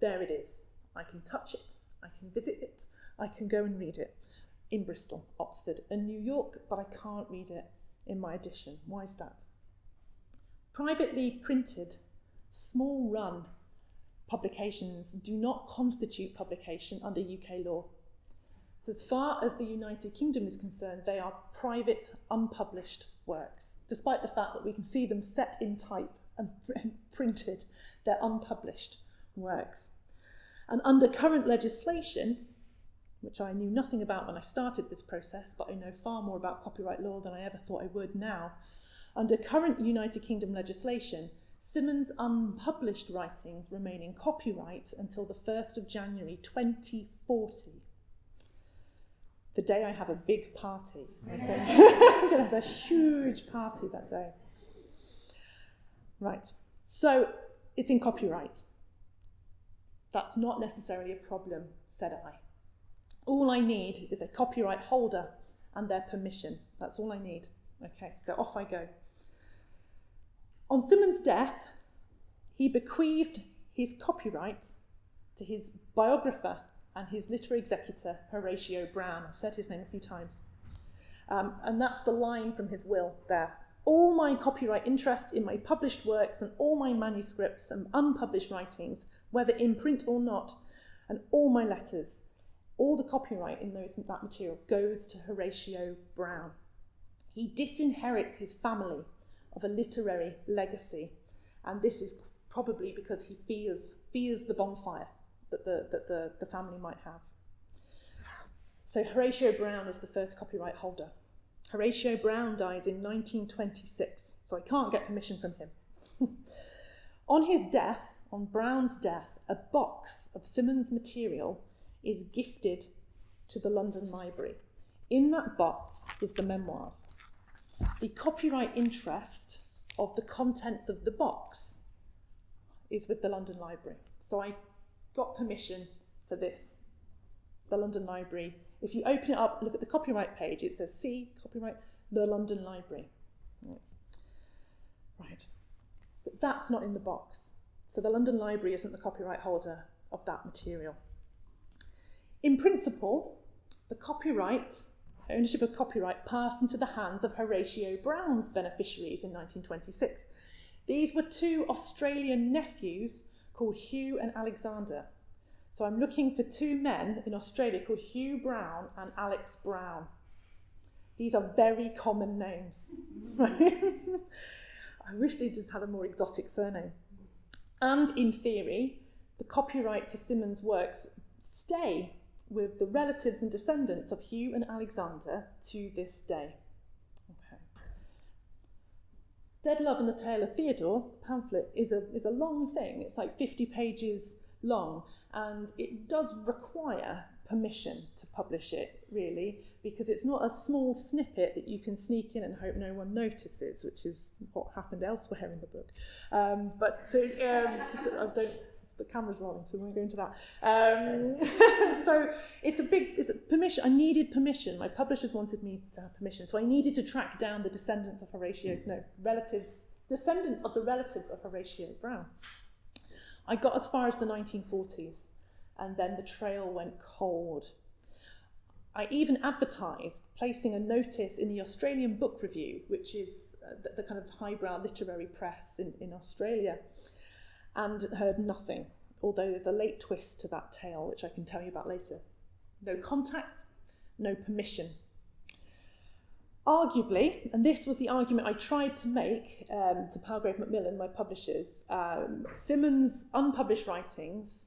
There it is. I can touch it. I can visit it. I can go and read it in Bristol, Oxford, and New York, but I can't read it in my edition. Why is that? Privately printed, small-run publications do not constitute publication under UK law. So as far as the United Kingdom is concerned, they are private, unpublished works, despite the fact that we can see them set in type and printed their unpublished works. And under current legislation, which I knew nothing about when I started this process, but I know far more about copyright law than I ever thought I would now, under current United Kingdom legislation, Symonds' unpublished writings remain in copyright until the 1st of January 2040. The day I have a big party. Okay? I'm going to have a huge party that day. Right, so it's in copyright. That's not necessarily a problem, said I. All I need is a copyright holder and their permission. That's all I need. Okay, so off I go. On Symonds' death, he bequeathed his copyright to his biographer and his literary executor, Horatio Brown. I've said his name a few times. And that's the line from his will there. All my copyright interest in my published works and all my manuscripts and unpublished writings, whether in print or not, and all my letters, all the copyright in that material goes to Horatio Brown. He disinherits his family of a literary legacy, and this is probably because he fears the bonfire that the family might have. So Horatio Brown is the first copyright holder. Horatio Brown dies in 1926, so I can't get permission from him. On Brown's death, a box of Symonds' material is gifted to the London Library. In that box is the Memoirs. The copyright interest of the contents of the box is with the London Library. So I got permission for this. The London Library. If you open it up, look at the copyright page, it says C, copyright, the London Library. Right. But that's not in the box. So the London Library isn't the copyright holder of that material. In principle, the ownership of copyright passed into the hands of Horatio Brown's beneficiaries in 1926. These were two Australian nephews called Hugh and Alexander. So I'm looking for two men in Australia called Hugh Brown and Alex Brown. These are very common names. I wish they just had a more exotic surname. And in theory, the copyright to Symonds' works stay with the relatives and descendants of Hugh and Alexander to this day. Okay. Dead Love and the Tale of Theodore, pamphlet, is a long thing. It's like 50 pages long, and it does require permission to publish it, really, because it's not a small snippet that you can sneak in and hope no one notices, which is what happened elsewhere in the book. The camera's rolling, so we won't go into that. So it's a permission. I needed permission. My publishers wanted me to have permission, so I needed to track down the descendants of descendants of the relatives of Horatio Brown. I got as far as the 1940s, and then the trail went cold. I even advertised placing a notice in the Australian Book Review, which is the kind of highbrow literary press in Australia, and heard nothing, although there's a late twist to that tale, which I can tell you about later. No contact, no permission. Arguably, and this was the argument I tried to make to Palgrave Macmillan, my publishers, Symonds' unpublished writings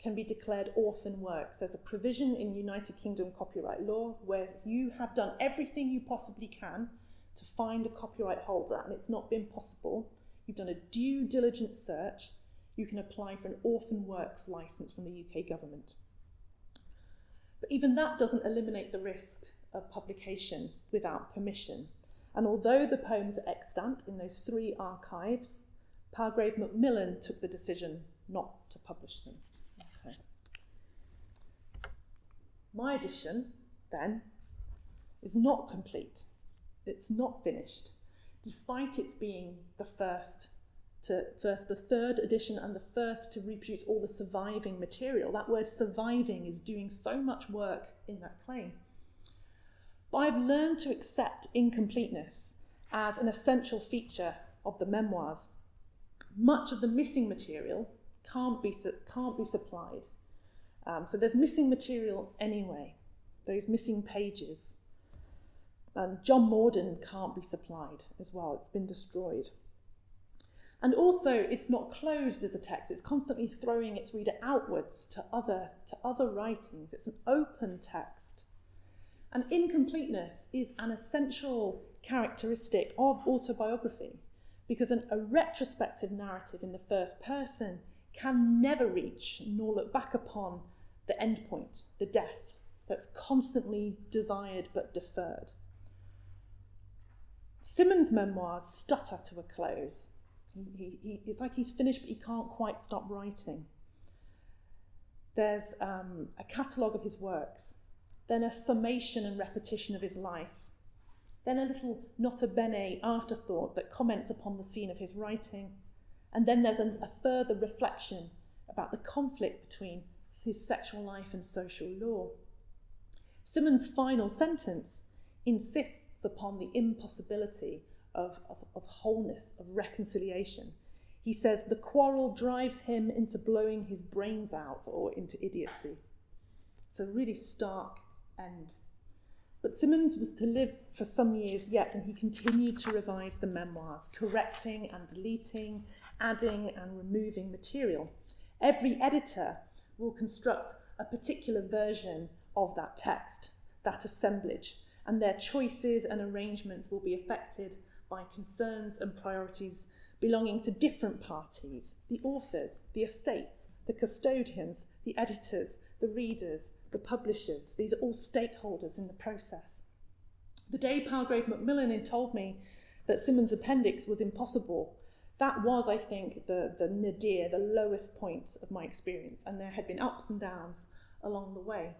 can be declared orphan works. There's a provision in United Kingdom copyright law where you have done everything you possibly can to find a copyright holder, and it's not been possible. You've done a due diligence search. You can apply for an orphan works licence from the UK government. But even that doesn't eliminate the risk of publication without permission. And although the poems are extant in those 3 archives, Palgrave Macmillan took the decision not to publish them. Okay. My edition, then, is not complete. It's not finished, despite its being the the third edition and the first to reproduce all the surviving material. That word surviving is doing so much work in that claim. But I've learned to accept incompleteness as an essential feature of the memoirs. Much of the missing material can't be supplied. So there's missing material anyway, those missing pages. And John Morden can't be supplied as well, it's been destroyed. And also, it's not closed as a text. It's constantly throwing its reader outwards to other writings. It's an open text. And incompleteness is an essential characteristic of autobiography, because a retrospective narrative in the first person can never reach nor look back upon the end point, the death, that's constantly desired but deferred. Symonds' memoirs stutter to a close. It's like he's finished, but he can't quite stop writing. There's a catalogue of his works, then a summation and repetition of his life, then a little nota bene afterthought that comments upon the scene of his writing, and then there's a further reflection about the conflict between his sexual life and social law. Symonds' final sentence insists upon the impossibility of wholeness, of reconciliation. He says, the quarrel drives him into blowing his brains out or into idiocy. It's a really stark end. But Symonds was to live for some years yet, and he continued to revise the memoirs, correcting and deleting, adding and removing material. Every editor will construct a particular version of that text, that assemblage, and their choices and arrangements will be affected by concerns and priorities belonging to different parties: the authors, the estates, the custodians, the editors, the readers, the publishers. These are all stakeholders in the process. The day Palgrave Macmillan told me that Symonds' appendix was impossible, that was, I think, the nadir, the lowest point of my experience, and there had been ups and downs along the way.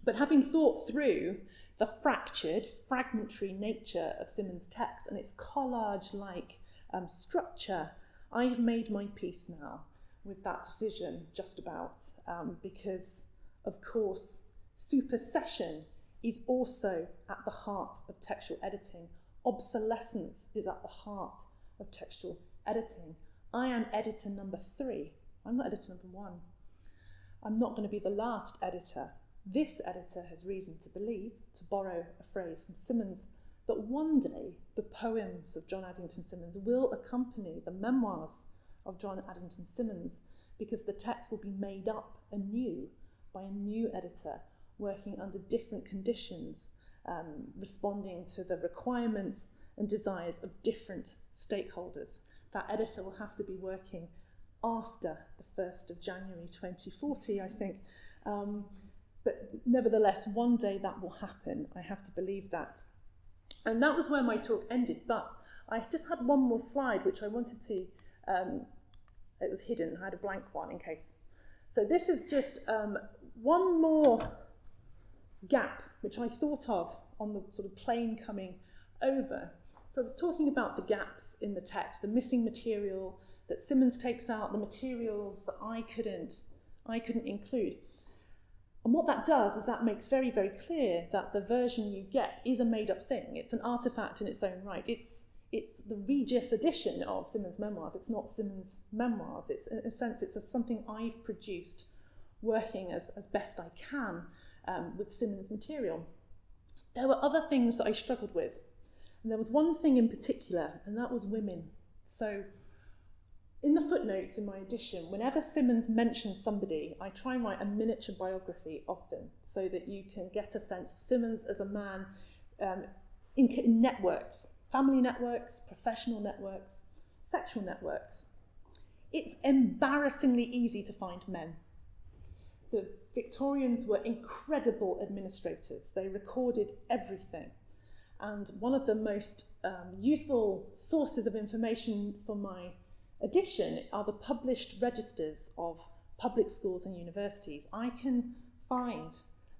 But having thought through the fractured, fragmentary nature of Symonds' text and its collage-like structure, I've made my peace now with that decision, just about, because, of course, supersession is also at the heart of textual editing. Obsolescence is at the heart of textual editing. I am editor number 3. I'm not editor number 1. I'm not going to be the last editor. This editor has reason to believe, to borrow a phrase from Symonds, that one day the poems of John Addington Symonds will accompany the memoirs of John Addington Symonds, because the text will be made up anew by a new editor working under different conditions, responding to the requirements and desires of different stakeholders. That editor will have to be working after the 1st of January 2040, I think. But nevertheless, one day that will happen. I have to believe that. And that was where my talk ended, but I just had one more slide which I wanted to, it was hidden, I had a blank one in case. So this is just one more gap which I thought of on the sort of plane coming over. So I was talking about the gaps in the text, the missing material that Symonds takes out, the materials that I couldn't include. And what that does is that makes very, very clear that the version you get is a made-up thing. It's an artefact in its own right. It's the Regis edition of Symonds' memoirs. It's not Symonds' memoirs. It's, in a sense, it's something I've produced, working as best I can with Symonds' material. There were other things that I struggled with. And there was one thing in particular, and that was women. So in the footnotes in my edition, whenever Symonds mentions somebody, I try and write a miniature biography of them so that you can get a sense of Symonds as a man in networks, family networks, professional networks, sexual networks. It's embarrassingly easy to find men. The Victorians were incredible administrators. They recorded everything. And one of the most useful sources of information for my edition are the published registers of public schools and universities. I can find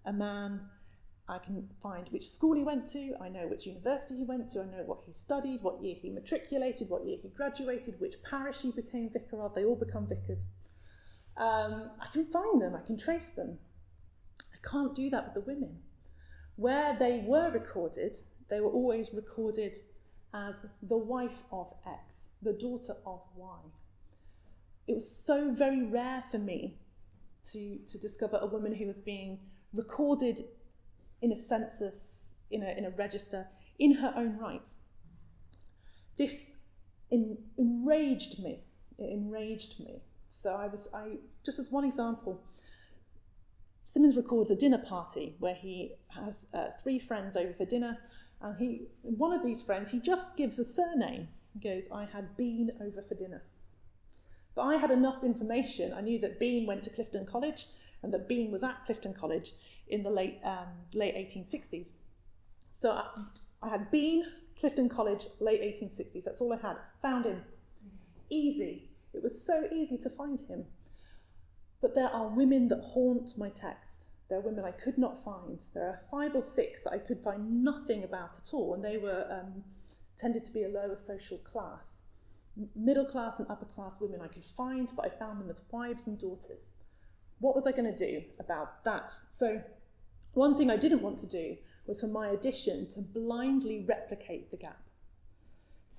a man, I can find which school he went to, I know which university he went to, I know what he studied, what year he matriculated, what year he graduated, which parish he became vicar of. They all become vicars. I can find them, I can trace them. I can't do that with the women. Where they were recorded, they were always recorded as the wife of X, the daughter of Y. It was so very rare for me to discover a woman who was being recorded in a census, in a register, in her own right. This enraged me. It enraged me. So I just as one example, Symonds records a dinner party where he has 3 friends over for dinner, and one of these friends, he just gives a surname. He goes, I had Bean over for dinner. But I had enough information. I knew that Bean went to Clifton College and that Bean was at Clifton College in the late 1860s. So I had Bean, Clifton College, late 1860s. That's all I had. Found him. Easy. It was so easy to find him. But there are women that haunt my text. There are women I could not find. There are 5 or 6 that I could find nothing about at all, and they were tended to be a lower social class. Middle class and upper class women I could find, but I found them as wives and daughters. What was I going to do about that? So one thing I didn't want to do was for my edition to blindly replicate the gap,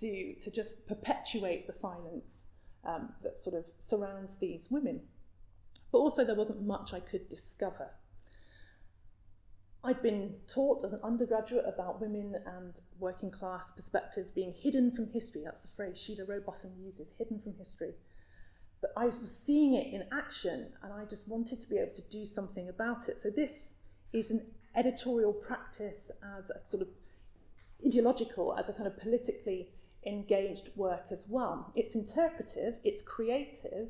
to just perpetuate the silence that sort of surrounds these women. But also there wasn't much I could discover. I'd been taught as an undergraduate about women and working class perspectives being hidden from history. That's the phrase Sheila Rowbotham uses, hidden from history. But I was seeing it in action, and I just wanted to be able to do something about it. So this is an editorial practice as a sort of ideological, as a kind of politically engaged work as well. It's interpretive, it's creative,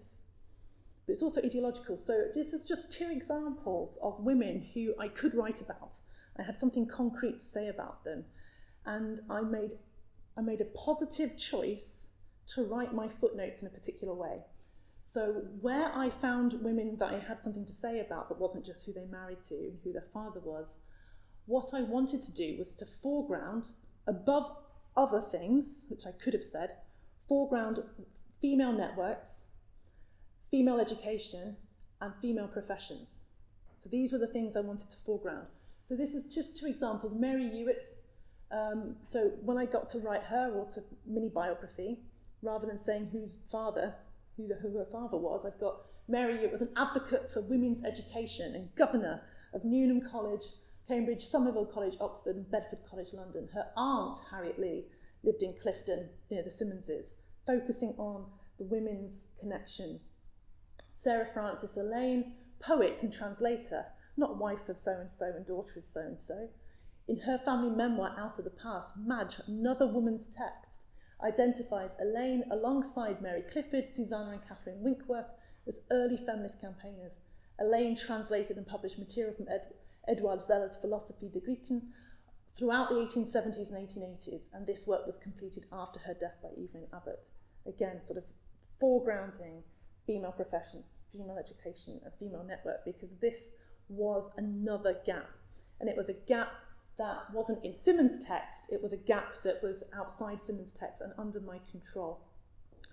but it's also ideological. So this is just 2 examples of women who I could write about. I had something concrete to say about them, and I made a positive choice to write my footnotes in a particular way. So where I found women that I had something to say about that wasn't just who they married to and who their father was, what I wanted to do was to foreground, above other things, which I could have said, foreground female networks, female education, and female professions. So these were the things I wanted to foreground. So this is just 2 examples. Mary Ewart, so when I got to write her mini biography, rather than saying who her father was, I've got Mary Ewart was an advocate for women's education and governor of Newnham College, Cambridge, Somerville College, Oxford, and Bedford College, London. Her aunt, Harriet Lee, lived in Clifton, near the Symonds, focusing on the women's connections. Sarah Frances Elaine, poet and translator, not wife of so-and-so and daughter of so-and-so. In her family memoir, Out of the Past, Madge, another woman's text, identifies Elaine alongside Mary Clifford, Susanna and Catherine Winkworth as early feminist campaigners. Elaine translated and published material from Edward Zeller's Philosophie der Griechen throughout the 1870s and 1880s, and this work was completed after her death by Evelyn Abbott. Again, sort of foregrounding female professions, female education, and female network, because this was another gap. And it was a gap that wasn't in Symonds' text, it was a gap that was outside Symonds' text and under my control.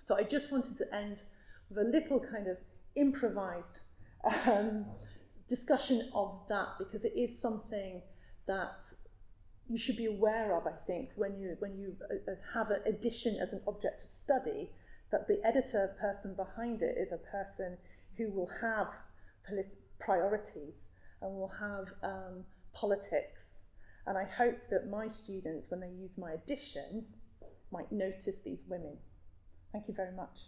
So I just wanted to end with a little kind of improvised discussion of that, because it is something that you should be aware of, I think, when you have an edition as an object of study, that the editor person behind it is a person who will have priorities and will have politics. And I hope that my students, when they use my edition, might notice these women. Thank you very much.